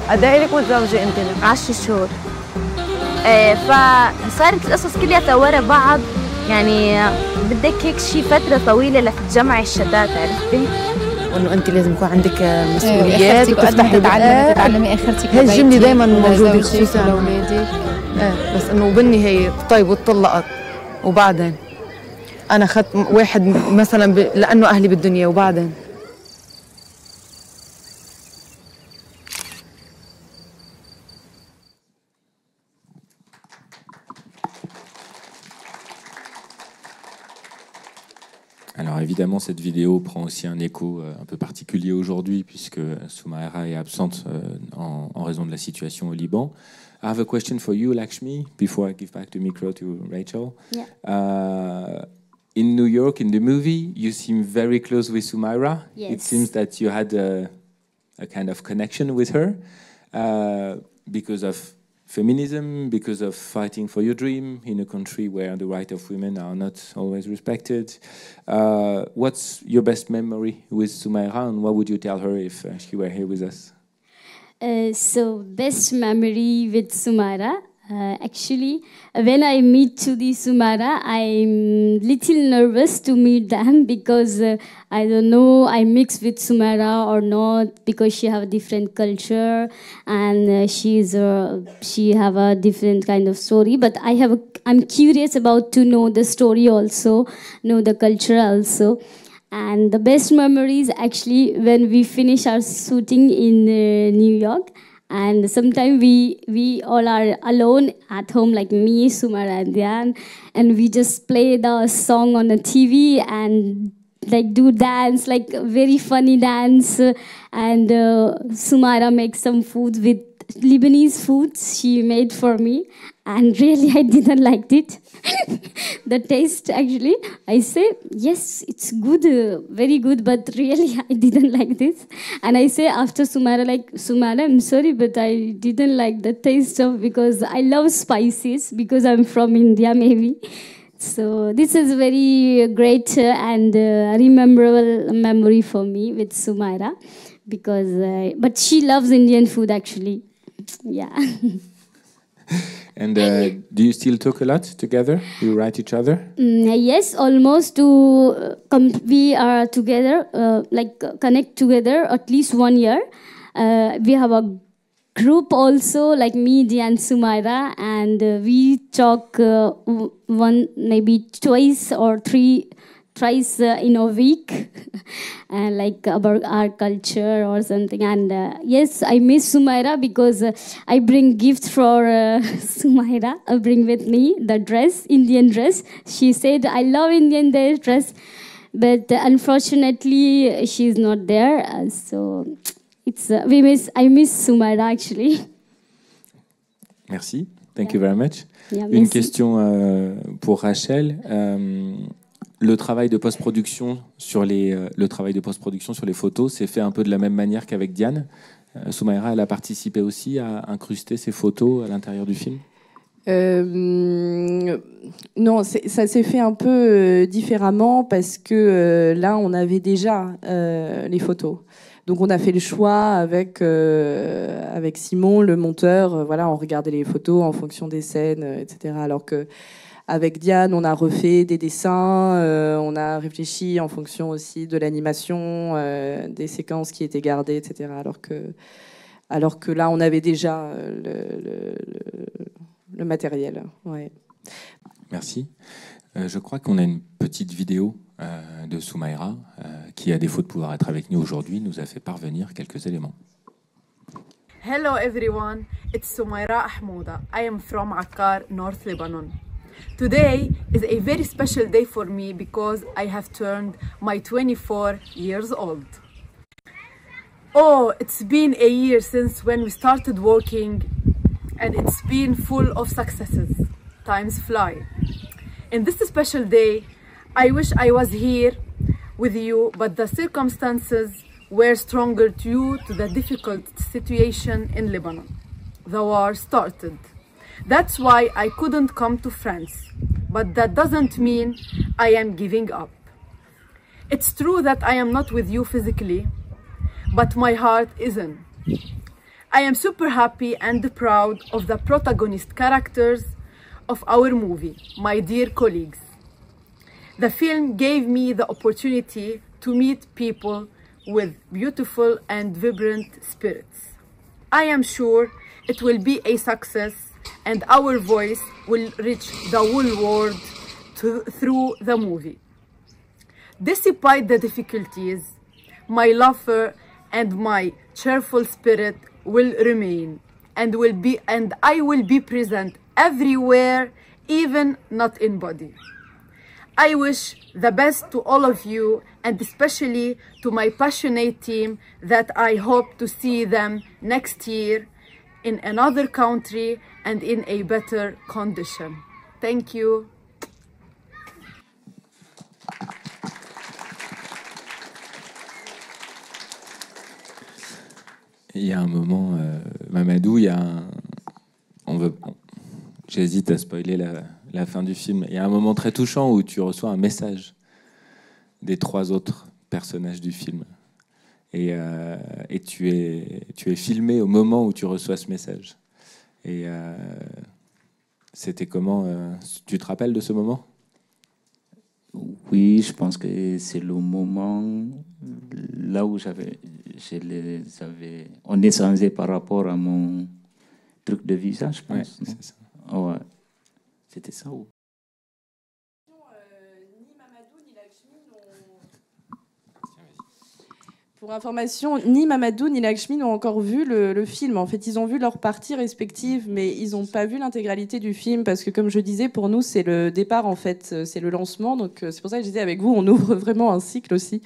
قد ايه لك متزوجه انت؟ 10 شهور. فصارت القصص كلها ورا بعض، يعني بدك هيك شي فتره طويله لتتجمعي الشتات، عرفتي؟ وانه انت لازم يكون عندك مسؤوليات وتفتحي تتعلمي اخرتك. هي الجمله دائما موجوده خصوصا على اولادي. بس انه بالنهايه طيب وطلقت وبعدين انا اخذت واحد مثلا لانه اهلي بالدنيا وبعدين Alors évidemment, cette vidéo prend aussi un écho un peu particulier aujourd'hui, puisque Soumaïra est absente en raison de la situation au Liban. I have a question for you, Lakshmi, before I give back the micro to Rachel. Yeah. In New York, in the movie, you seem very close with Soumaïra. Yes. It seems that you had a kind of connection with her because of feminism, because of fighting for your dream in a country where the rights of women are not always respected. What's your best memory with Soumaïra, and what would you tell her if she were here with us? So best memory with Soumaïra. Actually, when I meet to the Soumaïra, I'm little nervous to meet them because I don't know I mix with Soumaïra or not, because she have a different culture and she have a different kind of story. But I'm curious about to know the story also, know the culture also. And the best memories actually when we finish our shooting in New York. And sometimes we all are alone at home, like me, Soumaïra and Diane, and we just play the song on the TV and like do dance, like very funny dance. And Soumaïra makes some food with Lebanese foods she made for me, and really I didn't like it. The taste actually, I say yes, it's good, very good, but really I didn't like this. And I say after Soumaïra, like Soumaïra, I'm sorry, but I didn't like the taste of, because I love spices, because I'm from India maybe. So this is very great and rememberable memory for me with Soumaïra, because but she loves Indian food actually. Yeah. And do you still talk a lot together? Do you write each other? Yes, almost we are together, connect together at least 1 year. We have a group also, like me, Diane, Soumaïra, and we talk maybe twice or thrice in a week, like about our culture or something. And yes, I miss Soumaïra because I bring gift for Soumaïra. I bring with me the dress, Indian dress. She said, I love Indian dress, but unfortunately she's not there. So it's I miss Soumaïra actually. Merci. Thank you very much. Yeah, Une merci. question pour Rachel. Le travail de post-production sur les photos s'est fait un peu de la même manière qu'avec Diane. Soumaïra, elle a participé aussi à incruster ces photos à l'intérieur du film. Non, ça s'est fait un peu différemment parce que là, on avait déjà les photos. Donc, on a fait le choix avec Simon, le monteur. Voilà, on regardait les photos en fonction des scènes, etc. Alors que avec Diane, on a refait des dessins, on a réfléchi en fonction aussi de l'animation, des séquences qui étaient gardées, etc. Alors que là, on avait déjà le matériel. Ouais. Merci. Je crois qu'on a une petite vidéo de Soumaïra qui, à défaut de pouvoir être avec nous aujourd'hui, nous a fait parvenir quelques éléments. Hello everyone, it's Soumaïra Ahmouda. I am from Akkar, North Lebanon. Today is a very special day for me because I have turned my 24 years old. Oh, it's been a year since when we started working and it's been full of successes. Times fly. In this special day, I wish I was here with you, but the circumstances were stronger due to the difficult situation in Lebanon. The war started. That's why I couldn't come to France, but that doesn't mean I am giving up. It's true that I am not with you physically, but my heart isn't. I am super happy and proud of the protagonist characters of our movie, my dear colleagues. The film gave me the opportunity to meet people with beautiful and vibrant spirits. I am sure it will be a success and our voice will reach the whole world through the movie. Despite the difficulties, my laughter and my cheerful spirit will remain and I will be present everywhere, even not in body. I wish the best to all of you and especially to my passionate team that I hope to see them next year in another country and in a better condition. Thank you. Il y a un moment, Mamadou, il y a un... J'hésite à spoiler la fin du film. Il y a un moment très touchant où tu reçois un message des 3 autres personnages du film. Et tu es filmé au moment où tu reçois ce message. Et c'était comment tu te rappelles de ce moment? Oui, je pense que c'est le moment là où on échangeait par rapport à mon truc de visa, je pense. Ouais, c'est ça. Ouais. C'était ça ou... Pour information, ni Mamadou ni Lakshmi n'ont encore vu le film. En fait, ils ont vu leurs parties respectives, mais ils n'ont pas vu l'intégralité du film parce que, comme je disais, pour nous, c'est le départ, en fait, c'est le lancement. Donc, c'est pour ça que je disais, avec vous, on ouvre vraiment un cycle aussi.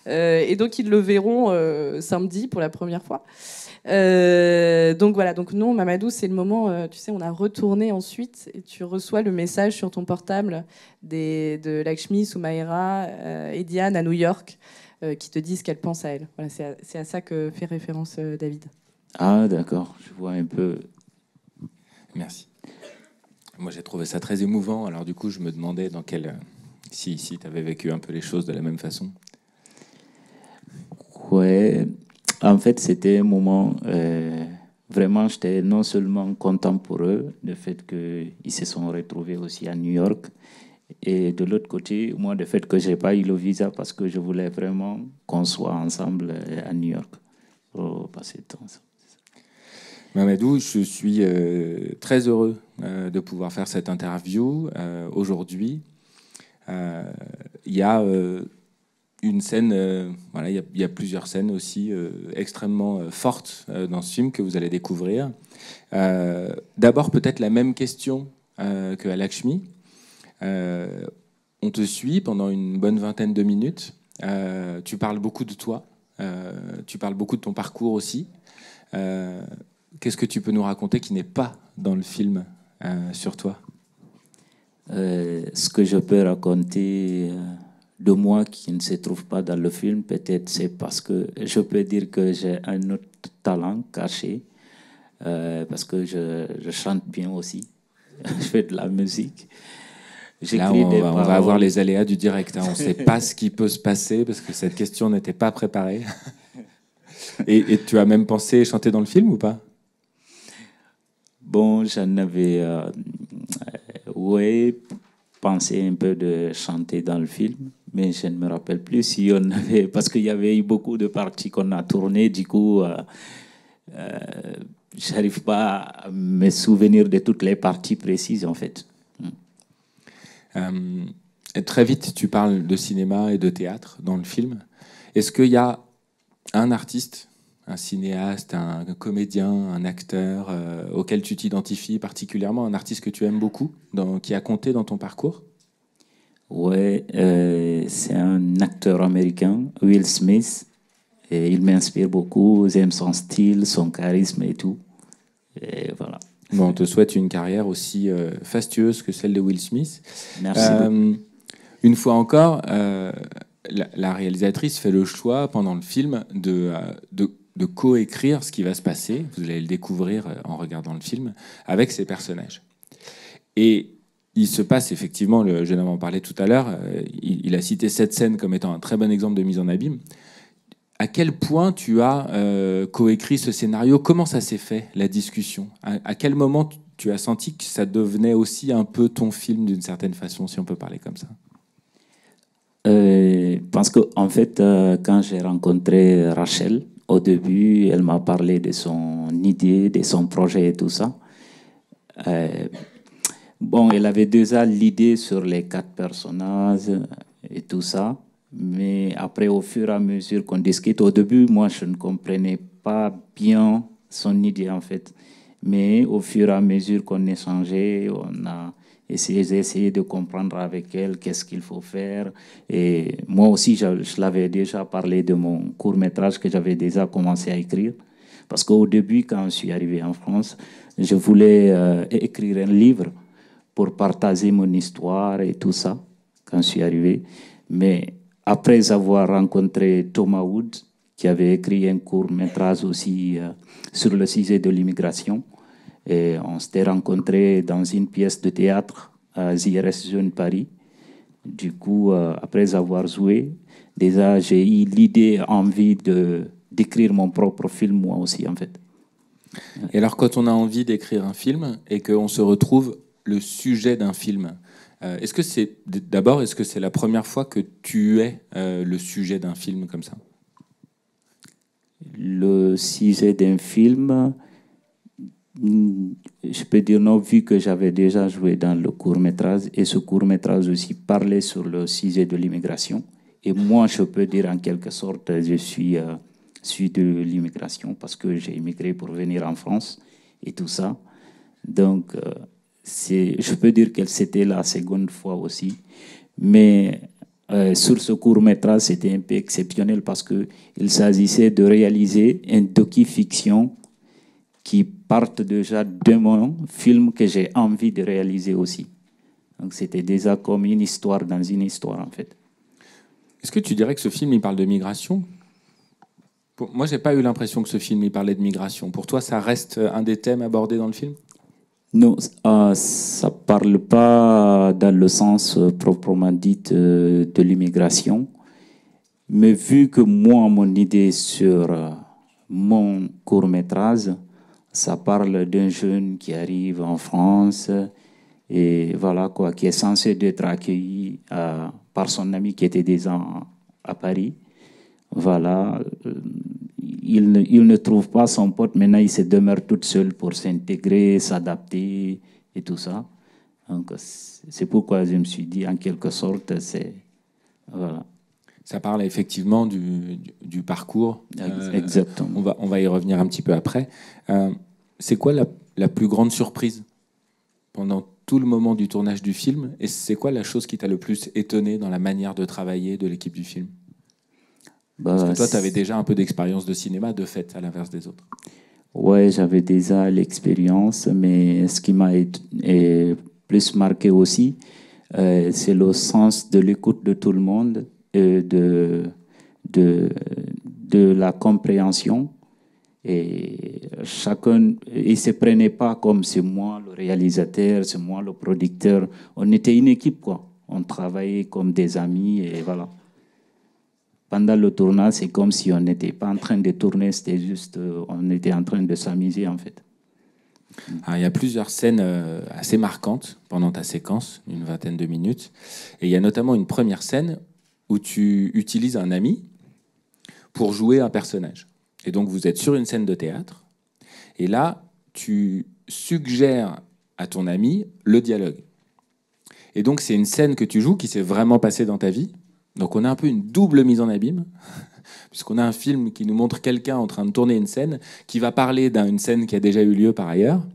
Et donc, ils le verront samedi pour la première fois. Donc voilà, donc non, Mamadou, c'est le moment, tu sais, on a retourné ensuite et tu reçois le message sur ton portable de Lakshmi, Soumaïra et Diane à New York. Qui te disent qu'elle pense à elle. Voilà, c'est à ça que fait référence David. Ah, d'accord, je vois un peu. Merci. Moi, j'ai trouvé ça très émouvant. Alors, du coup, je me demandais si tu avais vécu un peu les choses de la même façon. Ouais, en fait, c'était un moment... vraiment, j'étais non seulement content pour eux, le fait qu'ils se sont retrouvés aussi à New York, et de l'autre côté, moi, le fait que je n'ai pas eu le visa parce que je voulais vraiment qu'on soit ensemble à New York pour passer le temps. Mamadou, je suis très heureux de pouvoir faire cette interview aujourd'hui. Il y a une scène, voilà, il y a plusieurs scènes aussi extrêmement fortes dans ce film que vous allez découvrir. D'abord, peut-être la même question qu'à Lakshmi. On te suit pendant une bonne vingtaine de minutes. Tu parles beaucoup de toi. Tu parles beaucoup de ton parcours aussi. Qu'est-ce que tu peux nous raconter qui n'est pas dans le film sur toi? Ce que je peux raconter de moi qui ne se trouve pas dans le film, peut-être c'est parce que je peux dire que j'ai un autre talent caché, parce que je chante bien aussi, je fais de la musique. Là, on va avoir les aléas du direct. Hein. On ne sait pas ce qui peut se passer parce que cette question n'était pas préparée. Et tu as même pensé chanter dans le film ou pas? Bon, j'en avais pensé un peu de chanter dans le film, mais je ne me rappelle plus si on avait... Parce qu'il y avait eu beaucoup de parties qu'on a tournées, du coup, je n'arrive pas à me souvenir de toutes les parties précises, en fait. Très vite, tu parles de cinéma et de théâtre dans le film. Est-ce qu'il y a un artiste, un cinéaste, un comédien, un acteur auquel tu t'identifies particulièrement, un artiste que tu aimes beaucoup, qui a compté dans ton parcours? Ouais, c'est un acteur américain, Will Smith. Et il m'inspire beaucoup, j'aime son style, son charisme et tout. Et voilà. Bon, on te souhaite une carrière aussi fastueuse que celle de Will Smith. Merci beaucoup. Une fois encore, la réalisatrice fait le choix pendant le film de coécrire ce qui va se passer. Vous allez le découvrir en regardant le film avec ses personnages. Et il se passe effectivement, le jeune homme en parlait tout à l'heure, il a cité cette scène comme étant un très bon exemple de mise en abîme. À quel point tu as coécrit ce scénario? Comment ça s'est fait, la discussion? À quel moment tu as senti que ça devenait aussi un peu ton film d'une certaine façon, si on peut parler comme ça? Parce que en fait, quand j'ai rencontré Rachel, au début, elle m'a parlé de son idée, de son projet et tout ça. Bon, elle avait déjà l'idée sur les 4 personnages et tout ça. Mais après, au fur et à mesure qu'on discute, au début, moi, je ne comprenais pas bien son idée, en fait. Mais au fur et à mesure qu'on échangeait, on a essayé de comprendre avec elle qu'est-ce qu'il faut faire. Et moi aussi, je l'avais déjà parlé de mon court-métrage que j'avais déjà commencé à écrire. Parce qu'au début, quand je suis arrivé en France, je voulais écrire un livre pour partager mon histoire et tout ça, quand je suis arrivé. Mais après avoir rencontré Thomas Wood, qui avait écrit un court-métrage aussi sur le sujet de l'immigration, et on s'était rencontrés dans une pièce de théâtre à JRS Jeune Paris. Du coup, après avoir joué, déjà j'ai eu l'idée, envie d'écrire mon propre film, moi aussi, en fait. Et alors, quand on a envie d'écrire un film et qu'on se retrouve le sujet d'un film, est-ce que c'est la première fois que tu es le sujet d'un film comme ça? Le sujet d'un film, je peux dire non, vu que j'avais déjà joué dans le court-métrage, et ce court-métrage aussi parlait sur le sujet de l'immigration. Et moi, je peux dire en quelque sorte, je suis de l'immigration parce que j'ai immigré pour venir en France et tout ça. Donc, je peux dire que c'était la seconde fois aussi. Mais sur ce court-métrage, c'était un peu exceptionnel parce qu'il s'agissait de réaliser un docu-fiction qui parte déjà de mon film que j'ai envie de réaliser aussi. Donc c'était déjà comme une histoire dans une histoire, en fait. Est-ce que tu dirais que ce film, il parle de migration? Moi, je n'ai pas eu l'impression que ce film, il parlait de migration. Pour toi, ça reste un des thèmes abordés dans le film? Non, ça ne parle pas dans le sens proprement dit de l'immigration. Mais vu que moi, mon idée sur mon court-métrage, ça parle d'un jeune qui arrive en France et voilà quoi, qui est censé être accueilli par son ami qui était déjà à Paris. Voilà, il ne trouve pas son pote, maintenant il se demeure toute seule pour s'intégrer, s'adapter et tout ça. Donc c'est pourquoi je me suis dit, en quelque sorte, voilà. Ça parle effectivement du parcours. Exactement. On va y revenir un petit peu après. C'est quoi la plus grande surprise pendant tout le moment du tournage du film? Et c'est quoi la chose qui t'a le plus étonné dans la manière de travailler de l'équipe du film? Parce que toi, tu avais déjà un peu d'expérience de cinéma, de fait, à l'inverse des autres. Ouais, j'avais déjà l'expérience, mais ce qui m'a plus marqué aussi, c'est le sens de l'écoute de tout le monde, et de la compréhension. Et chacun, il ne se prenait pas comme c'est moi le réalisateur, c'est moi le producteur. On était une équipe, quoi. On travaillait comme des amis et voilà. Pendant le tournage, c'est comme si on n'était pas en train de tourner, c'était juste, on était en train de s'amuser en fait. Alors, il y a plusieurs scènes assez marquantes pendant ta séquence, une vingtaine de minutes. Et il y a notamment une première scène où tu utilises un ami pour jouer un personnage. Et donc vous êtes sur une scène de théâtre. Et là, tu suggères à ton ami le dialogue. Et donc c'est une scène que tu joues qui s'est vraiment passée dans ta vie. Donc on a un peu une double mise en abîme, puisqu'on a un film qui nous montre quelqu'un en train de tourner une scène, qui va parler d'une scène qui a déjà eu lieu par ailleurs.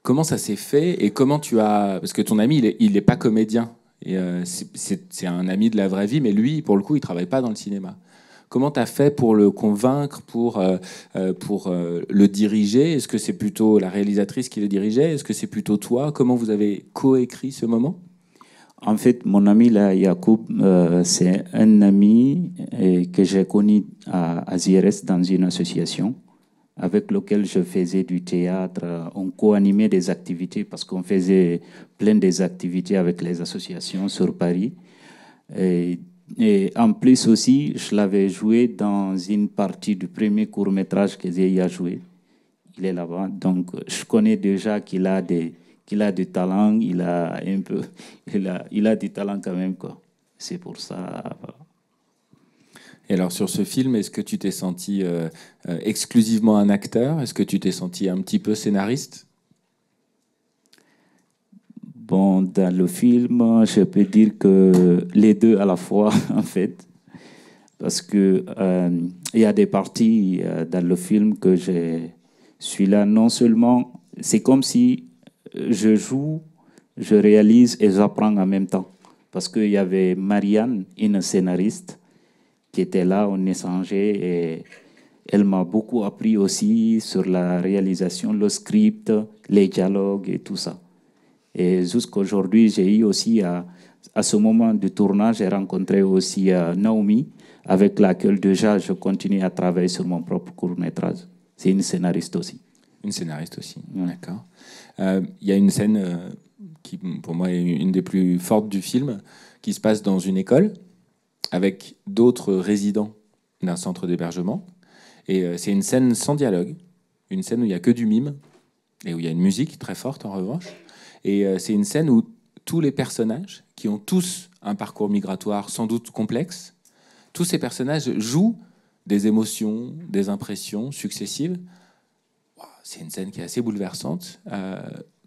Comment ça s'est fait et comment tu as... Parce que ton ami, il n'est pas comédien. Et, c'est un ami de la vraie vie, mais lui, pour le coup, il ne travaille pas dans le cinéma. Comment tu as fait pour le convaincre, pour le diriger? Est-ce que c'est plutôt la réalisatrice qui le dirigeait? Est-ce que c'est plutôt toi? Comment vous avez coécrit ce moment? En fait, mon ami là, Yacoub, c'est un ami que j'ai connu à Zieres dans une association avec lequel je faisais du théâtre. On co-animait des activités parce qu'on faisait plein des activités avec les associations sur Paris. Et en plus aussi, je l'avais joué dans une partie du premier court-métrage que j'ai joué. Il est là-bas. Donc, je connais déjà qu'il a du talent, il a du talent quand même, quoi. C'est pour ça. Voilà. Et alors sur ce film, est-ce que tu t'es senti exclusivement un acteur? Est-ce que tu t'es senti un petit peu scénariste? Bon, dans le film, je peux dire que les deux à la fois, en fait. Parce que il y a des parties dans le film que je suis là non seulement... C'est comme si je joue, je réalise et j'apprends en même temps. Parce qu'il y avait Marianne, une scénariste, qui était là, on échangeait et elle m'a beaucoup appris aussi sur la réalisation, le script, les dialogues et tout ça. Et jusqu'aujourd'hui, j'ai eu aussi, à ce moment du tournage, j'ai rencontré aussi Naomi, avec laquelle déjà je continue à travailler sur mon propre court-métrage. C'est une scénariste aussi. Une scénariste aussi, d'accord. Il y a une scène qui, pour moi, est une des plus fortes du film, qui se passe dans une école avec d'autres résidents d'un centre d'hébergement. Et c'est une scène sans dialogue, une scène où il n'y a que du mime et où il y a une musique très forte en revanche. Et c'est une scène où tous les personnages, qui ont tous un parcours migratoire sans doute complexe, tous ces personnages jouent des émotions, des impressions successives. C'est une scène qui est assez bouleversante.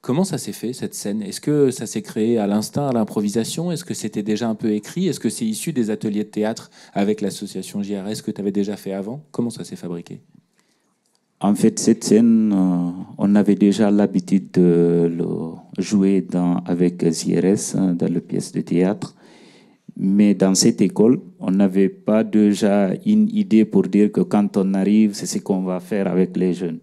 Comment ça s'est fait, cette scène? Est-ce que ça s'est créé à l'instinct, à l'improvisation? Est-ce que c'était déjà un peu écrit? Est-ce que c'est issu des ateliers de théâtre avec l'association JRS que tu avais déjà fait avant? Comment ça s'est fabriqué? En fait, cette scène, on avait déjà l'habitude de le jouer avec JRS dans les pièces de théâtre. Mais dans cette école, on n'avait pas déjà une idée pour dire que quand on arrive, c'est ce qu'on va faire avec les jeunes.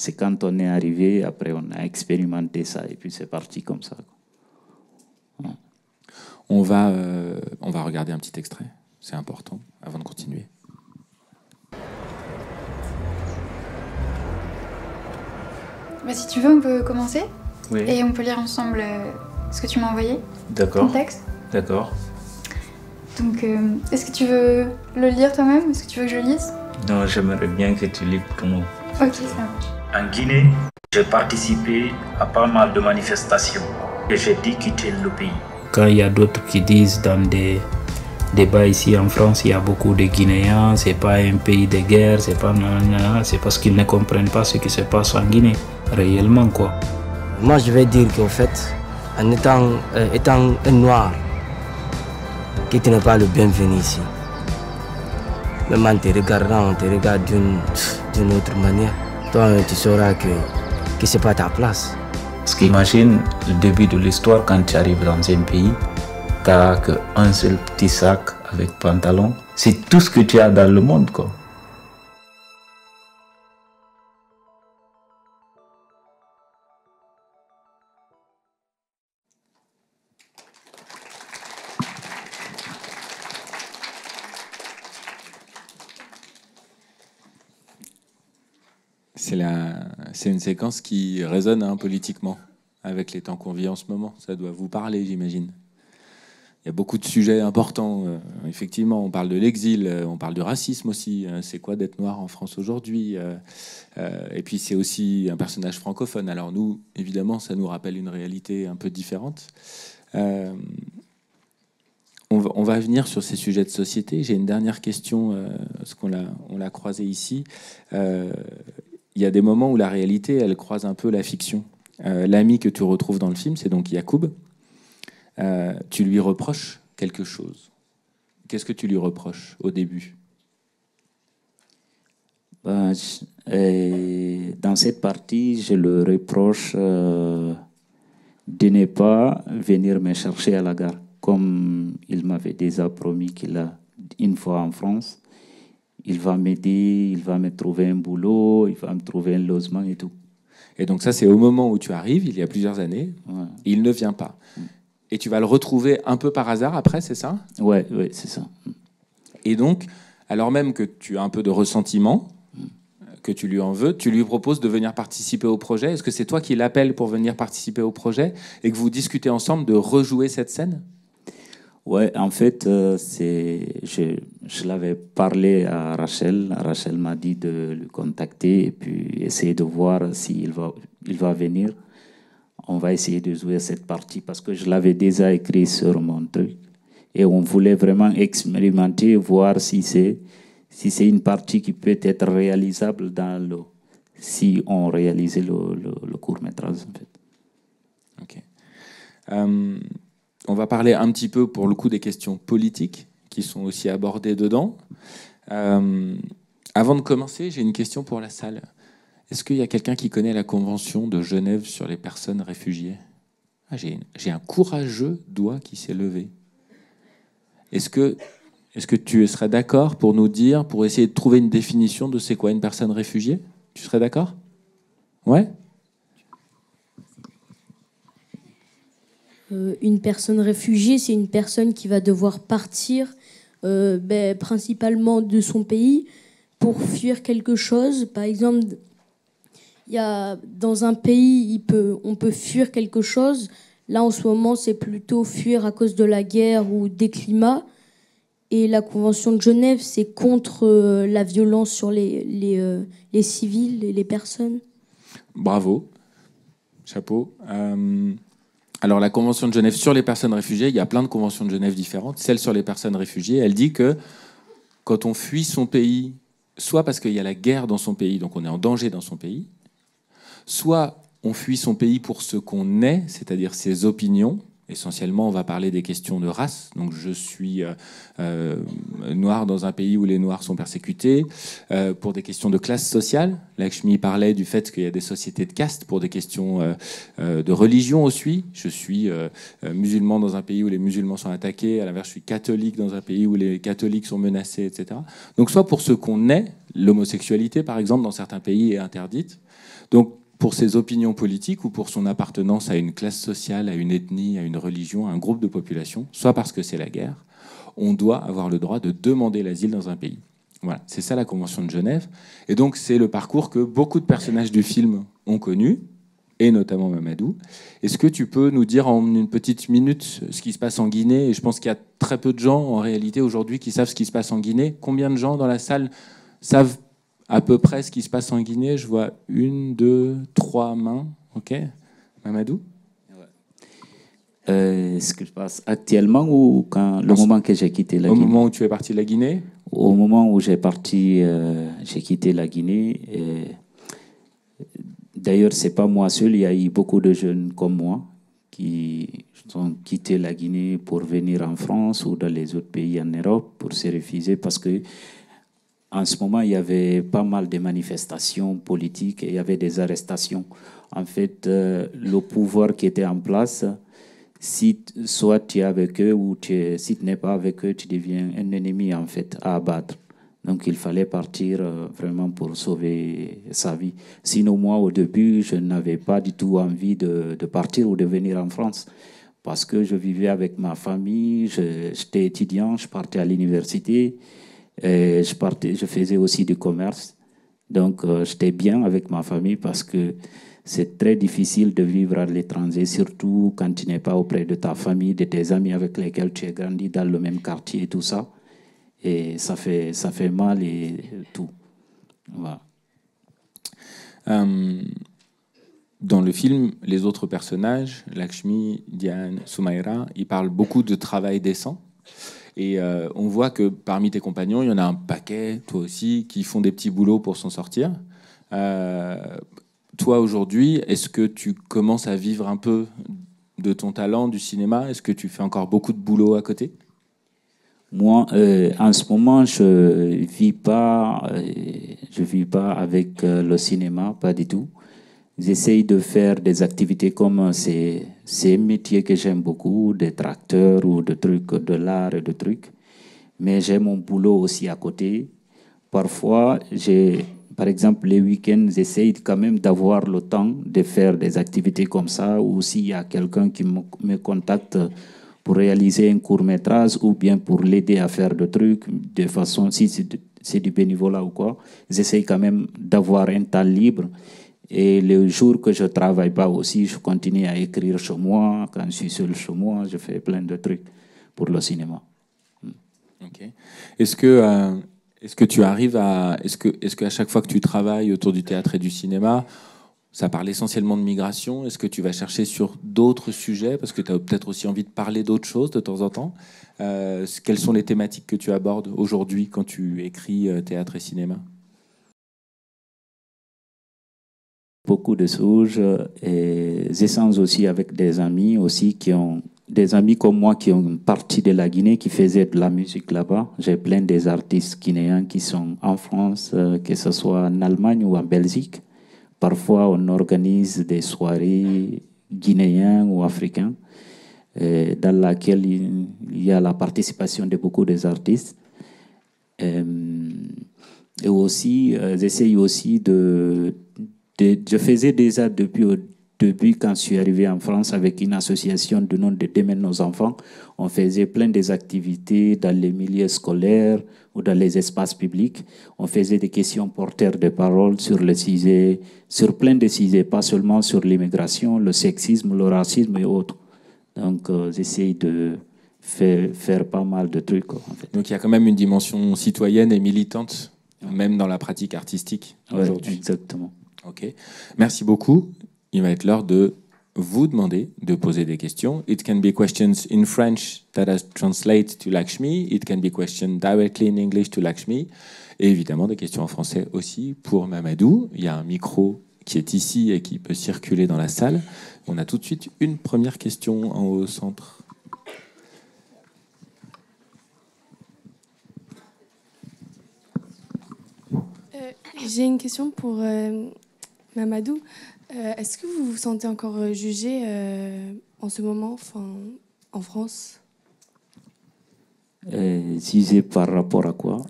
C'est quand on est arrivé, après on a expérimenté ça et puis c'est parti comme ça. Ouais. On va regarder un petit extrait, c'est important, avant de continuer. Bah, si tu veux, on peut commencer. Oui. Et on peut lire ensemble ce que tu m'as envoyé. D'accord. Ton texte. D'accord. Donc, est-ce que tu veux le lire toi-même? Est-ce que tu veux que je lise? Non, j'aimerais bien que tu lises pour nous. Ok, ça marche. En Guinée, j'ai participé à pas mal de manifestations et j'ai dû quitter le pays. Quand il y a d'autres qui disent dans des débats ici en France, il y a beaucoup de Guinéens, c'est pas un pays de guerre, c'est pas c'est parce qu'ils ne comprennent pas ce qui se passe en Guinée, réellement quoi. Moi je vais dire qu'en fait, en étant un noir, que tu n'es pas le bienvenu ici. Même en te regardant, on te regarde d'une autre manière. Toi, tu sauras que c'est pas ta place. Parce qu'imagine le début de l'histoire quand tu arrives dans un pays, tu n'as qu'un seul petit sac avec pantalon. C'est tout ce que tu as dans le monde, quoi. C'est une séquence qui résonne politiquement avec les temps qu'on vit en ce moment. Ça doit vous parler, j'imagine. Il y a beaucoup de sujets importants. Effectivement, on parle de l'exil, on parle du racisme aussi. C'est quoi d'être noir en France aujourd'hui? Et puis c'est aussi un personnage francophone. Alors nous, évidemment, ça nous rappelle une réalité un peu différente. On va venir sur ces sujets de société. J'ai une dernière question, parce qu'on l'a croisé ici. Il y a des moments où la réalité, elle croise un peu la fiction. L'ami que tu retrouves dans le film, c'est donc Yacoub. Tu lui reproches quelque chose. Qu'est-ce que tu lui reproches au début? Dans cette partie, je le reproche de ne pas venir me chercher à la gare, comme il m'avait déjà promis qu'il a une fois en France. Il va m'aider, il va me trouver un boulot, il va me trouver un logement et tout. Et donc ça, c'est au moment où tu arrives, il y a plusieurs années, il ne vient pas. Et tu vas le retrouver un peu par hasard après, c'est ça? Ouais, c'est ça. Et donc, alors même que tu as un peu de ressentiment, que tu lui en veux, tu lui proposes de venir participer au projet. Est-ce que c'est toi qui l'appelles pour venir participer au projet et que vous discutez ensemble de rejouer cette scène? Ouais, en fait, je l'avais parlé à Rachel. Rachel m'a dit de le contacter et puis essayer de voir s'il va venir. On va essayer de jouer cette partie parce que je l'avais déjà écrit sur mon truc. Et on voulait vraiment expérimenter, voir si c'est une partie qui peut être réalisable si on réalisait le court-métrage, en fait. Ok. On va parler un petit peu, pour le coup, des questions politiques qui sont aussi abordées dedans. Avant de commencer, j'ai une question pour la salle. Est-ce qu'il y a quelqu'un qui connaît la Convention de Genève sur les personnes réfugiées? J'ai un courageux doigt qui s'est levé. Est-ce que tu serais d'accord pour nous dire, pour essayer de trouver une définition de c'est quoi une personne réfugiée? Tu serais d'accord? Ouais? Une personne réfugiée, c'est une personne qui va devoir partir principalement de son pays pour fuir quelque chose. Par exemple, dans un pays, on peut fuir quelque chose. Là, en ce moment, c'est plutôt fuir à cause de la guerre ou des climats. Et la Convention de Genève, c'est contre la violence sur les civils et les personnes. Bravo. Chapeau. Alors, la Convention de Genève sur les personnes réfugiées, il y a plein de conventions de Genève différentes. Celle sur les personnes réfugiées, elle dit que quand on fuit son pays, soit parce qu'il y a la guerre dans son pays, donc on est en danger dans son pays, soit on fuit son pays pour ce qu'on est, c'est-à-dire ses opinions. Essentiellement, on va parler des questions de race. Donc, je suis noir dans un pays où les noirs sont persécutés. Pour des questions de classe sociale, Lakshmi parlait du fait qu'il y a des sociétés de caste. Pour des questions de religion aussi. Je suis musulman dans un pays où les musulmans sont attaqués. À l'inverse, je suis catholique dans un pays où les catholiques sont menacés, etc. Donc, soit pour ce qu'on est, l'homosexualité, par exemple, dans certains pays est interdite. Donc, pour ses opinions politiques ou pour son appartenance à une classe sociale, à une ethnie, à une religion, à un groupe de population, soit parce que c'est la guerre, on doit avoir le droit de demander l'asile dans un pays. Voilà, c'est ça la Convention de Genève. Et donc c'est le parcours que beaucoup de personnages du film ont connu, et notamment Mamadou. Est-ce que tu peux nous dire en une petite minute ce qui se passe en Guinée? Et je pense qu'il y a très peu de gens en réalité aujourd'hui qui savent ce qui se passe en Guinée. Combien de gens dans la salle savent à peu près ce qui se passe en Guinée? Je vois 1, 2, 3 mains. Ok. Mamadou? Ce qui se passe actuellement ou le moment que j'ai quitté la Guinée? Au moment où tu es parti de la Guinée? Au moment où j'ai quitté la Guinée. D'ailleurs, c'est pas moi seul. Il y a eu beaucoup de jeunes comme moi qui ont quitté la Guinée pour venir en France ou dans les autres pays en Europe pour se réfugier parce que en ce moment, il y avait pas mal de manifestations politiques et il y avait des arrestations. En fait, le pouvoir qui était en place, soit tu es avec eux ou si tu n'es pas avec eux, tu deviens un ennemi en fait à abattre. Donc il fallait partir vraiment pour sauver sa vie. Sinon, moi, au début, je n'avais pas du tout envie de partir ou de venir en France parce que je vivais avec ma famille, j'étais étudiant, je partais à l'université. Je faisais aussi du commerce. Donc, j'étais bien avec ma famille parce que c'est très difficile de vivre à l'étranger, surtout quand tu n'es pas auprès de ta famille, de tes amis avec lesquels tu es grandi dans le même quartier et tout ça. Et ça fait mal et tout. Voilà. Dans le film, les autres personnages, Lakshmi, Diane, Soumaïra, ils parlent beaucoup de travail décent. Et on voit que parmi tes compagnons, il y en a un paquet, toi aussi, qui font des petits boulots pour s'en sortir. Toi, aujourd'hui, est-ce que tu commences à vivre un peu de ton talent, du cinéma? Est-ce que tu fais encore beaucoup de boulot à côté? Moi, en ce moment, je vis pas avec le cinéma, pas du tout. J'essaye de faire des activités comme ces métiers que j'aime beaucoup, des tracteurs ou de trucs, de l'art et de trucs. Mais j'ai mon boulot aussi à côté. Parfois, par exemple, les week-ends, j'essaye quand même d'avoir le temps de faire des activités comme ça, ou s'il y a quelqu'un qui me contacte pour réaliser un court-métrage ou bien pour l'aider à faire des trucs, de façon, si c'est du bénévolat ou quoi, j'essaye quand même d'avoir un temps libre. Et les jours que je ne travaille pas aussi, je continue à écrire chez moi. Quand je suis seul chez moi, je fais plein de trucs pour le cinéma. Ok. Est-ce que tu arrives à... Est-ce qu'à chaque fois que tu travailles autour du théâtre et du cinéma, ça parle essentiellement de migration? Est-ce que tu vas chercher sur d'autres sujets? Parce que tu as peut-être aussi envie de parler d'autres choses de temps en temps. Quelles sont les thématiques que tu abordes aujourd'hui quand tu écris théâtre et cinéma? Beaucoup de choses et j'échange aussi avec des amis aussi des amis comme moi qui ont une partie de la Guinée qui faisaient de la musique là-bas. J'ai plein des artistes guinéens qui sont en France, que ce soit en Allemagne ou en Belgique. Parfois, on organise des soirées guinéennes ou africaines dans laquelle il y a la participation de beaucoup des artistes. Et aussi, j'essaye aussi je faisais déjà depuis au début, quand je suis arrivé en France, avec une association du nom de Demain nos enfants, on faisait plein des activités dans les milieux scolaires ou dans les espaces publics. On faisait des questions porteurs de parole sur le sujet, sur plein de sujets, pas seulement sur l'immigration, le sexisme, le racisme et autres. Donc, j'essaye de faire pas mal de trucs. En fait. Donc, il y a quand même une dimension citoyenne et militante, même dans la pratique artistique aujourd'hui. Exactement. Ok, merci beaucoup. Il va être l'heure de vous demander de poser des questions. It can be questions in French that I translate to Lakshmi. It can be questions directly in English to Lakshmi. Et évidemment, des questions en français aussi pour Mamadou. Il y a un micro qui est ici et qui peut circuler dans la salle. On a tout de suite une première question en haut au centre. J'ai une question pour Mamadou. Est-ce que vous vous sentez encore jugé en ce moment, en France? Jugé par rapport à quoi,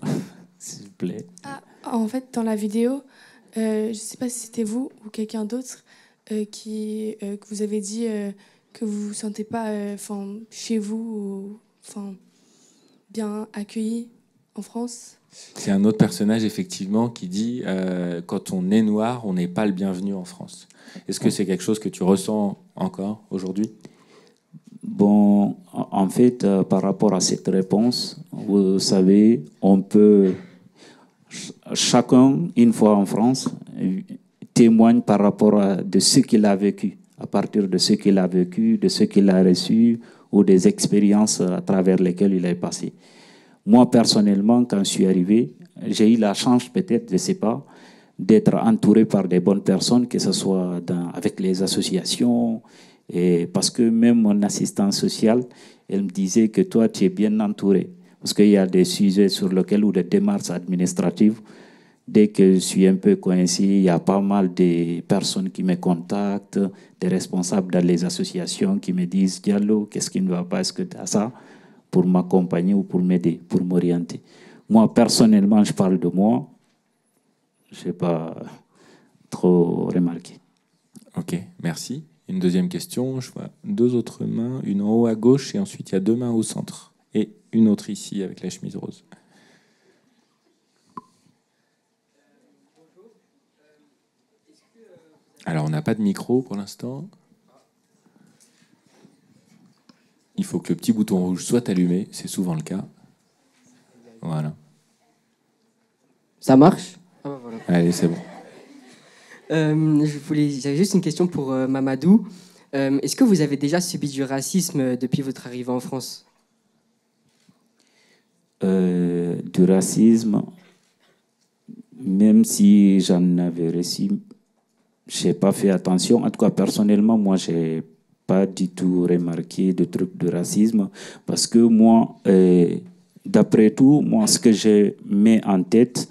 s'il vous plaît? En fait, dans la vidéo, je ne sais pas si c'était vous ou quelqu'un d'autre que vous avez dit que vous ne vous sentez pas chez vous ou bien accueilli en France. C'est un autre personnage, effectivement, qui dit quand on est noir, on n'est pas le bienvenu en France. Est-ce que c'est quelque chose que tu ressens encore aujourd'hui? Bon, en fait, par rapport à cette réponse, vous savez, on peut... Chacun, une fois en France, témoigne par rapport à de ce qu'il a vécu, à partir de ce qu'il a vécu, de ce qu'il a reçu ou des expériences à travers lesquelles il est passé. Moi, personnellement, quand je suis arrivé, j'ai eu la chance, peut-être, je ne sais pas, d'être entouré par des bonnes personnes, que ce soit avec les associations, et parce que même mon assistante sociale, elle me disait que toi, tu es bien entouré. Parce qu'il y a des sujets sur lesquels, ou des démarches administratives, dès que je suis un peu coincé, il y a pas mal de personnes qui me contactent, des responsables dans les associations qui me disent « Diallo, qu'est-ce qui ne va pas, est-ce que tu as ça ?» pour m'accompagner ou pour m'aider, pour m'orienter. Moi, personnellement, je parle de moi. Je n'ai pas trop remarqué. Ok, merci. Une deuxième question. Je vois deux autres mains, une en haut à gauche et ensuite il y a deux mains au centre. Et une autre ici avec la chemise rose. Alors, on n'a pas de micro pour l'instant. Il faut que le petit bouton rouge soit allumé, c'est souvent le cas. Voilà. Ça marche? Voilà. Allez, c'est bon. J'avais juste une question pour Mamadou. Est-ce que vous avez déjà subi du racisme depuis votre arrivée en France? Du racisme, même si j'en avais reçu, je n'ai pas fait attention. En tout cas, personnellement, moi, je n'ai pas du tout remarqué de trucs de racisme parce que moi, d'après tout, moi, ce que je mets en tête,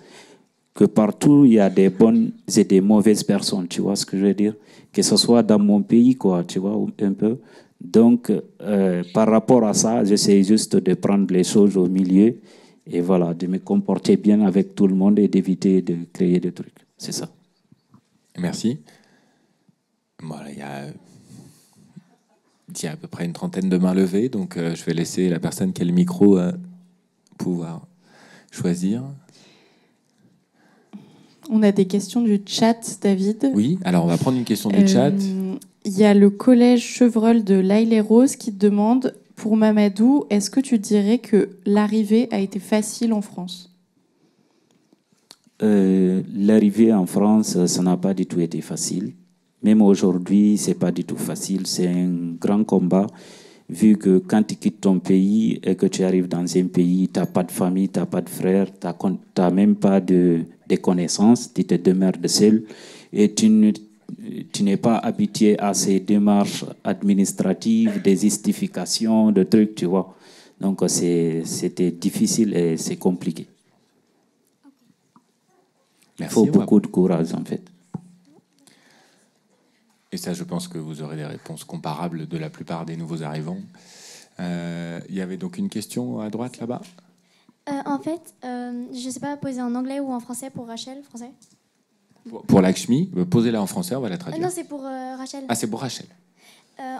que partout, il y a des bonnes et des mauvaises personnes, tu vois ce que je veux dire? Que ce soit dans mon pays, quoi, tu vois, un peu. Donc, par rapport à ça, j'essaie juste de prendre les choses au milieu et voilà, de me comporter bien avec tout le monde et d'éviter de créer des trucs. C'est ça. Merci. Voilà, il y a à peu près une trentaine de mains levées, donc je vais laisser la personne qui a le micro pouvoir choisir. On a des questions du chat, David. Oui, alors on va prendre une question du chat. Il y a le collège Chevreul de L'Aille-les-Roses qui te demande, pour Mamadou, est-ce que tu dirais que l'arrivée a été facile en France? L'arrivée en France, ça n'a pas du tout été facile. Même aujourd'hui, c'est pas du tout facile. C'est un grand combat, vu que quand tu quittes ton pays et que tu arrives dans un pays, tu n'as pas de famille, tu n'as pas de frères, tu n'as même pas de connaissances, tu te démerdes seul et tu n'es pas habitué à ces démarches administratives, des justifications, de trucs, tu vois. Donc, c'était difficile et c'est compliqué. Il faut beaucoup de courage, en fait. Et ça, je pense que vous aurez des réponses comparables de la plupart des nouveaux arrivants. Il y avait donc une question à droite, là-bas. En fait, je ne sais pas poser en anglais ou en français pour Rachel, français. Pour Lakshmi, posez-la en français, on va la traduire. Non, c'est pour Rachel. Ah, c'est pour Rachel.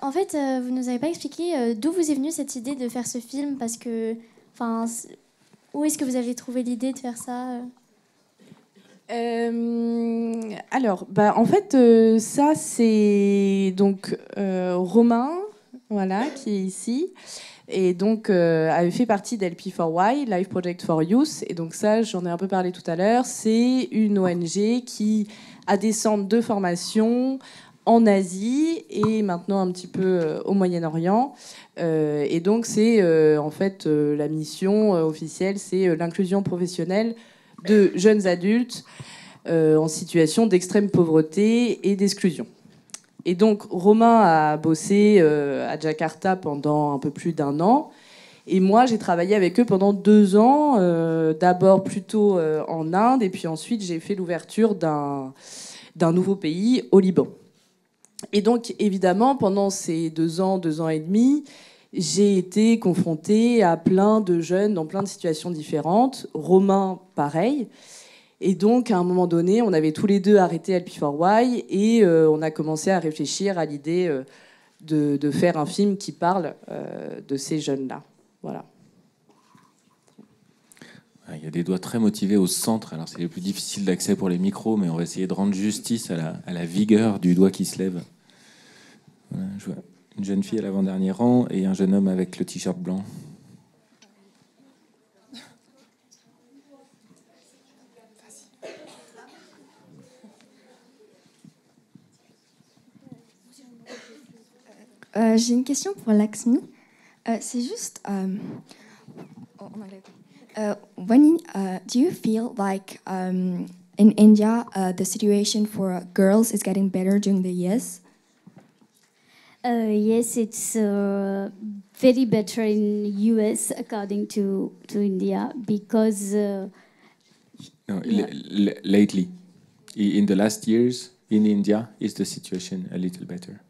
En fait, vous nous avez pas expliqué d'où vous est venue cette idée de faire ce film, parce que, enfin, où est-ce que vous avez trouvé l'idée de faire ça? Alors, en fait, ça c'est donc Romain, voilà, qui est ici, et donc avait fait partie d'LP4Y, Life Project for Youth, et donc ça, j'en ai un peu parlé tout à l'heure. C'est une ONG qui a des centres de formation en Asie et maintenant un petit peu au Moyen-Orient. Et donc c'est en fait la mission officielle, c'est l'inclusion professionnelle de jeunes adultes en situation d'extrême pauvreté et d'exclusion. Et donc, Romain a bossé à Jakarta pendant un peu plus d'1 an. Et moi, j'ai travaillé avec eux pendant 2 ans, d'abord plutôt en Inde, et puis ensuite, j'ai fait l'ouverture d'un nouveau pays, au Liban. Et donc, évidemment, pendant ces 2 ans et demi, j'ai été confrontée à plein de jeunes dans plein de situations différentes. Romain, pareil. Et donc, à un moment donné, on avait tous les deux arrêté LP4Y et on a commencé à réfléchir à l'idée de faire un film qui parle de ces jeunes-là. Voilà. Il y a des doigts très motivés au centre. Alors, c'est le plus difficile d'accès pour les micros, mais on va essayer de rendre justice à la vigueur du doigt qui se lève. Voilà, je vois une jeune fille à l'avant-dernier rang et un jeune homme avec le t-shirt blanc. J'ai une question pour Lakshmi. C'est juste, do you feel like in India the situation for girls is getting better during the years? Yes, it's very better in US according to India because lately, in the last years in India, is the situation a little better?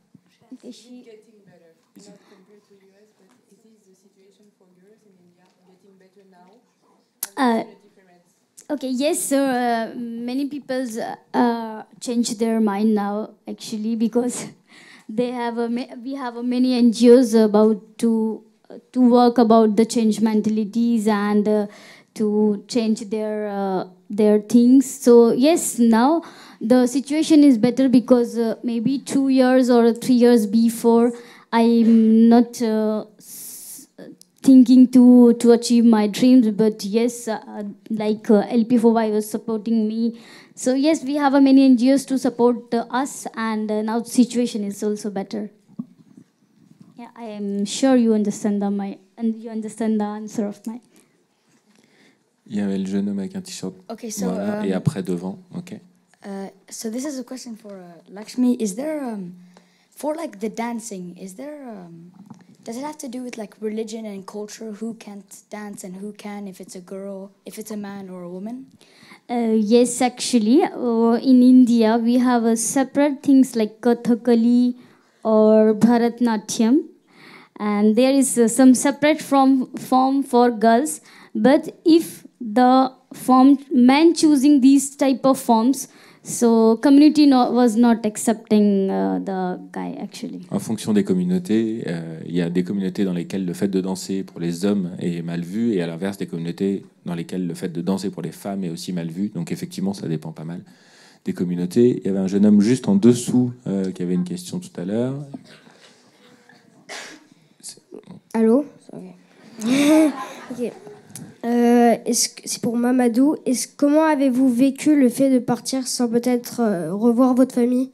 Okay, yes, so many people change their mind now actually because they have we have many NGOs about to work about the change mentalities and to change their things. So yes, now the situation is better because maybe 2 years or 3 years before, I'm not thinking to achieve my dreams, but yes, like LP4Y was supporting me. So yes, we have many NGOs to support us, and now the situation is also better. Yeah, I am sure you understand the answer of my. Il y avait le jeune homme avec un t-shirt. Okay, so voilà, et après devant, ok. So this is a question for Lakshmi. Is there for like the dancing? Is there does it have to do with like religion and culture? Who can't dance and who can? If it's a girl, if it's a man or a woman? Yes, actually, in India we have a separate things like Kathakali or Bharatnatyam, and there is some separate form for girls. But if the men choosing these type of forms, so community was not accepting the guy actually. En fonction des communautés, il y a des communautés dans lesquelles le fait de danser pour les hommes est mal vu, et à l'inverse des communautés dans lesquelles le fait de danser pour les femmes est aussi mal vu. Donc effectivement, ça dépend pas mal des communautés. Il y avait un jeune homme juste en dessous qui avait une question tout à l'heure. Allô? Ok. C'est pour Mamadou. Comment avez-vous vécu le fait de partir sans peut-être revoir votre famille?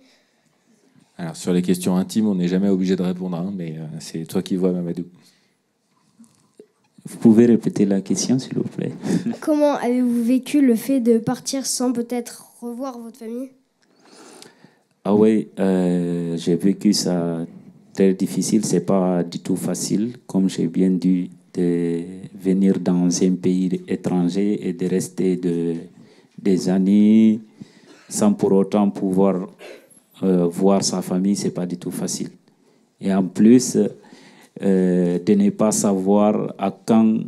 Alors sur les questions intimes, on n'est jamais obligé de répondre, hein, mais c'est toi qui vois, Mamadou. Vous pouvez répéter la question, s'il vous plaît? Comment avez-vous vécu le fait de partir sans peut-être revoir votre famille? Ah oui, j'ai vécu ça très difficile. C'est pas du tout facile, comme j'ai bien dit, de venir dans un pays étranger et de rester des années sans pour autant pouvoir voir sa famille. C'est pas du tout facile. Et en plus, de ne pas savoir à quand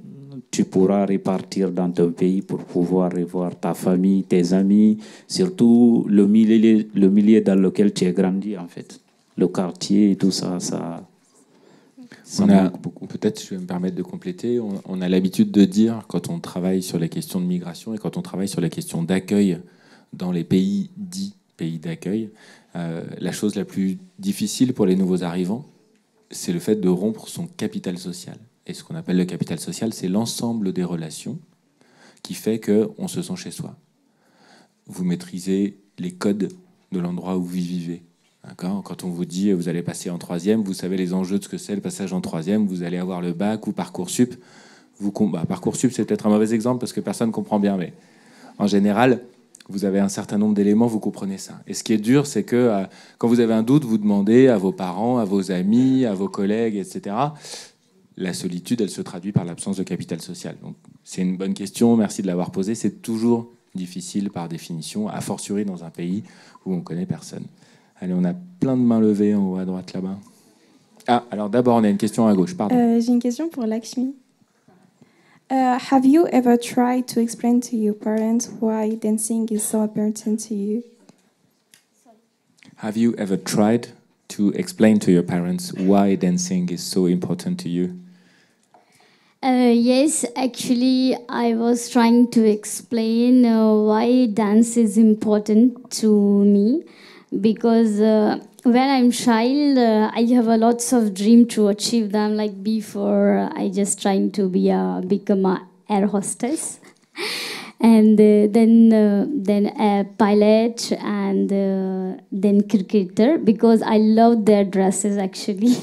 tu pourras repartir dans ton pays pour pouvoir revoir ta famille, tes amis, surtout le milieu dans lequel tu es grandi, en fait. Le quartier et tout ça, manque beaucoup. Peut-être, je vais me permettre de compléter, on a l'habitude de dire, quand on travaille sur les questions de migration et quand on travaille sur les questions d'accueil dans les pays dits pays d'accueil, la chose la plus difficile pour les nouveaux arrivants, c'est le fait de rompre son capital social. Et ce qu'on appelle le capital social, c'est l'ensemble des relations qui fait qu'on se sent chez soi. Vous maîtrisez les codes de l'endroit où vous vivez. D'accord ? Quand on vous dit vous allez passer en 3e, vous savez les enjeux de ce que c'est le passage en 3e, vous allez avoir le bac ou Parcoursup. Parcoursup, c'est peut-être un mauvais exemple parce que personne ne comprend bien, mais en général, vous avez un certain nombre d'éléments, vous comprenez ça. Et ce qui est dur, c'est que quand vous avez un doute, vous demandez à vos parents, à vos amis, à vos collègues, etc. La solitude, elle se traduit par l'absence de capital social. Donc, c'est une bonne question, merci de l'avoir posée. C'est toujours difficile par définition, a fortiori dans un pays où on ne connaît personne. Allez, on a plein de mains levées en haut à droite là-bas. Ah, alors d'abord, on a une question à gauche, pardon. J'ai une question pour Lakshmi. Have you ever tried to explain to your parents why dancing is so important to you? Have you ever tried to explain to your parents why dancing is so important to you? Yes, actually, I was trying to explain why dance is important to me. Because when I'm child, I have a lots of dream to achieve them. Like before, I just trying to become a air hostess, and then a pilot, and then cricketer. Because I love their dresses actually.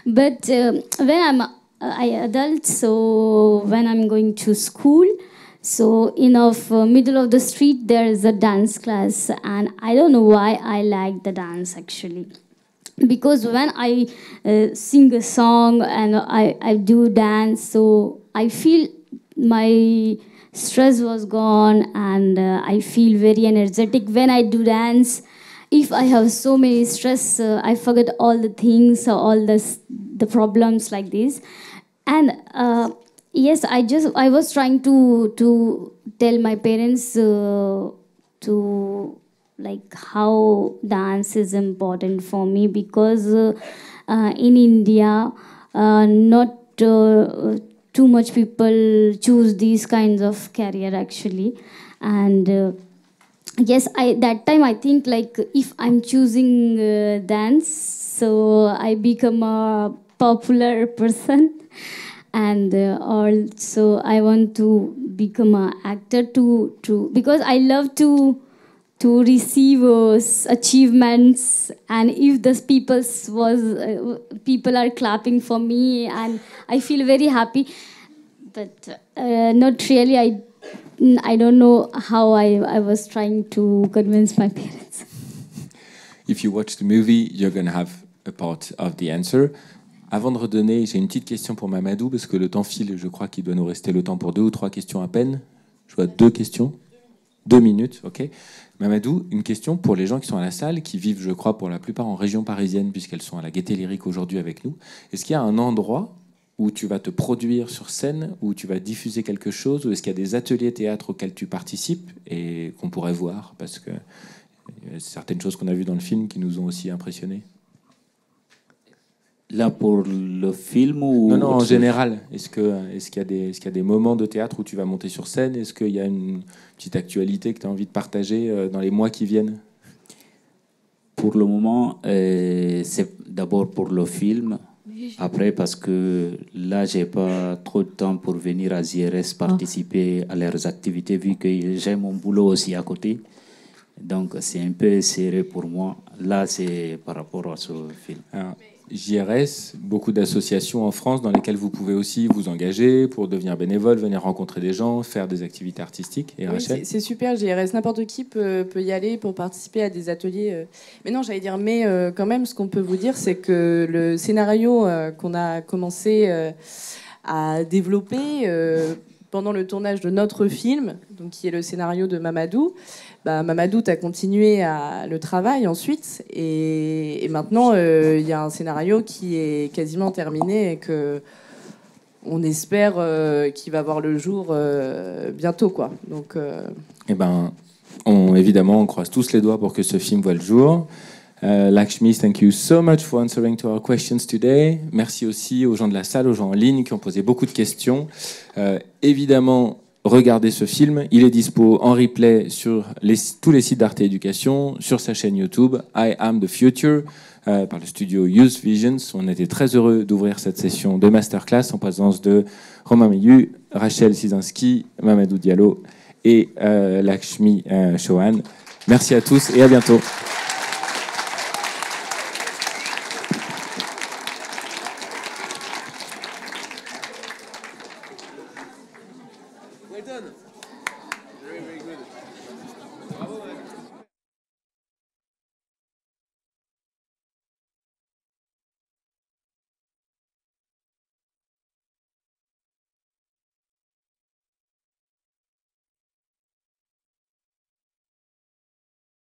But when I adult, so when I'm going to school. So in middle of the street, there is a dance class, and I don't know why I like the dance actually. Because when I sing a song and I do dance, so I feel my stress was gone, and I feel very energetic when I do dance. If I have so many stress, I forget all the things, all the problems like this, and. Yes, I was trying to tell my parents to like how dance is important for me, because in India not too much people choose these kinds of career actually, and yes, that time I think like if I'm choosing dance, so I become a popular person, and also I want to become an actor to because I love to receive achievements, and if the people are clapping for me, and I feel very happy, but not really. I don't know how I was trying to convince my parents. If you watch the movie, you're going to have a part of the answer. Avant de redonner, j'ai une petite question pour Mamadou, parce que le temps file, je crois qu'il doit nous rester le temps pour 2 ou 3 questions à peine. Je vois 2 questions. 2 minutes, ok. Mamadou, une question pour les gens qui sont à la salle, qui vivent, je crois, pour la plupart en région parisienne, puisqu'elles sont à la Gaîté Lyrique aujourd'hui avec nous. Est-ce qu'il y a un endroit où tu vas te produire sur scène, où tu vas diffuser quelque chose, ou est-ce qu'il y a des ateliers théâtre auxquels tu participes et qu'on pourrait voir? Parce que y a certaines choses qu'on a vues dans le film qui nous ont aussi impressionnés. Là, pour le film ou... Non, en général. Est-ce qu'il y a des moments de théâtre où tu vas monter sur scène? Est-ce qu'il y a une petite actualité que tu as envie de partager dans les mois qui viennent? Pour le moment, c'est d'abord pour le film. Après, parce que là, j'ai pas trop de temps pour venir à ZRS participer à leurs activités, vu que j'ai mon boulot aussi à côté. Donc, c'est un peu serré pour moi. Là, c'est par rapport à ce film. Alors, JRS, beaucoup d'associations en France dans lesquelles vous pouvez aussi vous engager pour devenir bénévole, venir rencontrer des gens, faire des activités artistiques. Et oui, Rachel, c'est super, JRS, n'importe qui peut y aller pour participer à des ateliers. Mais non, j'allais dire, mais quand même, ce qu'on peut vous dire, c'est que le scénario qu'on a commencé à développer pendant le tournage de notre film, donc qui est le scénario de Mamadou, Mamadou, tu as continué le travail ensuite, et maintenant, il y a un scénario qui est quasiment terminé et que on espère qu'il va voir le jour bientôt, quoi. Donc, évidemment, on croise tous les doigts pour que ce film voit le jour. Lakshmi, thank you so much for answering to our questions today. Merci aussi aux gens de la salle, aux gens en ligne qui ont posé beaucoup de questions. Évidemment, regardez ce film. Il est dispo en replay sur tous les sites d'Arte Éducation, sur sa chaîne YouTube, I Am the Future, par le studio Youth Visions. On était très heureux d'ouvrir cette session de masterclass en présence de Romain Meillu, Rachel Sizinski, Mamadou Diallo et Lakshmi Chauhan. Merci à tous et à bientôt. Well done.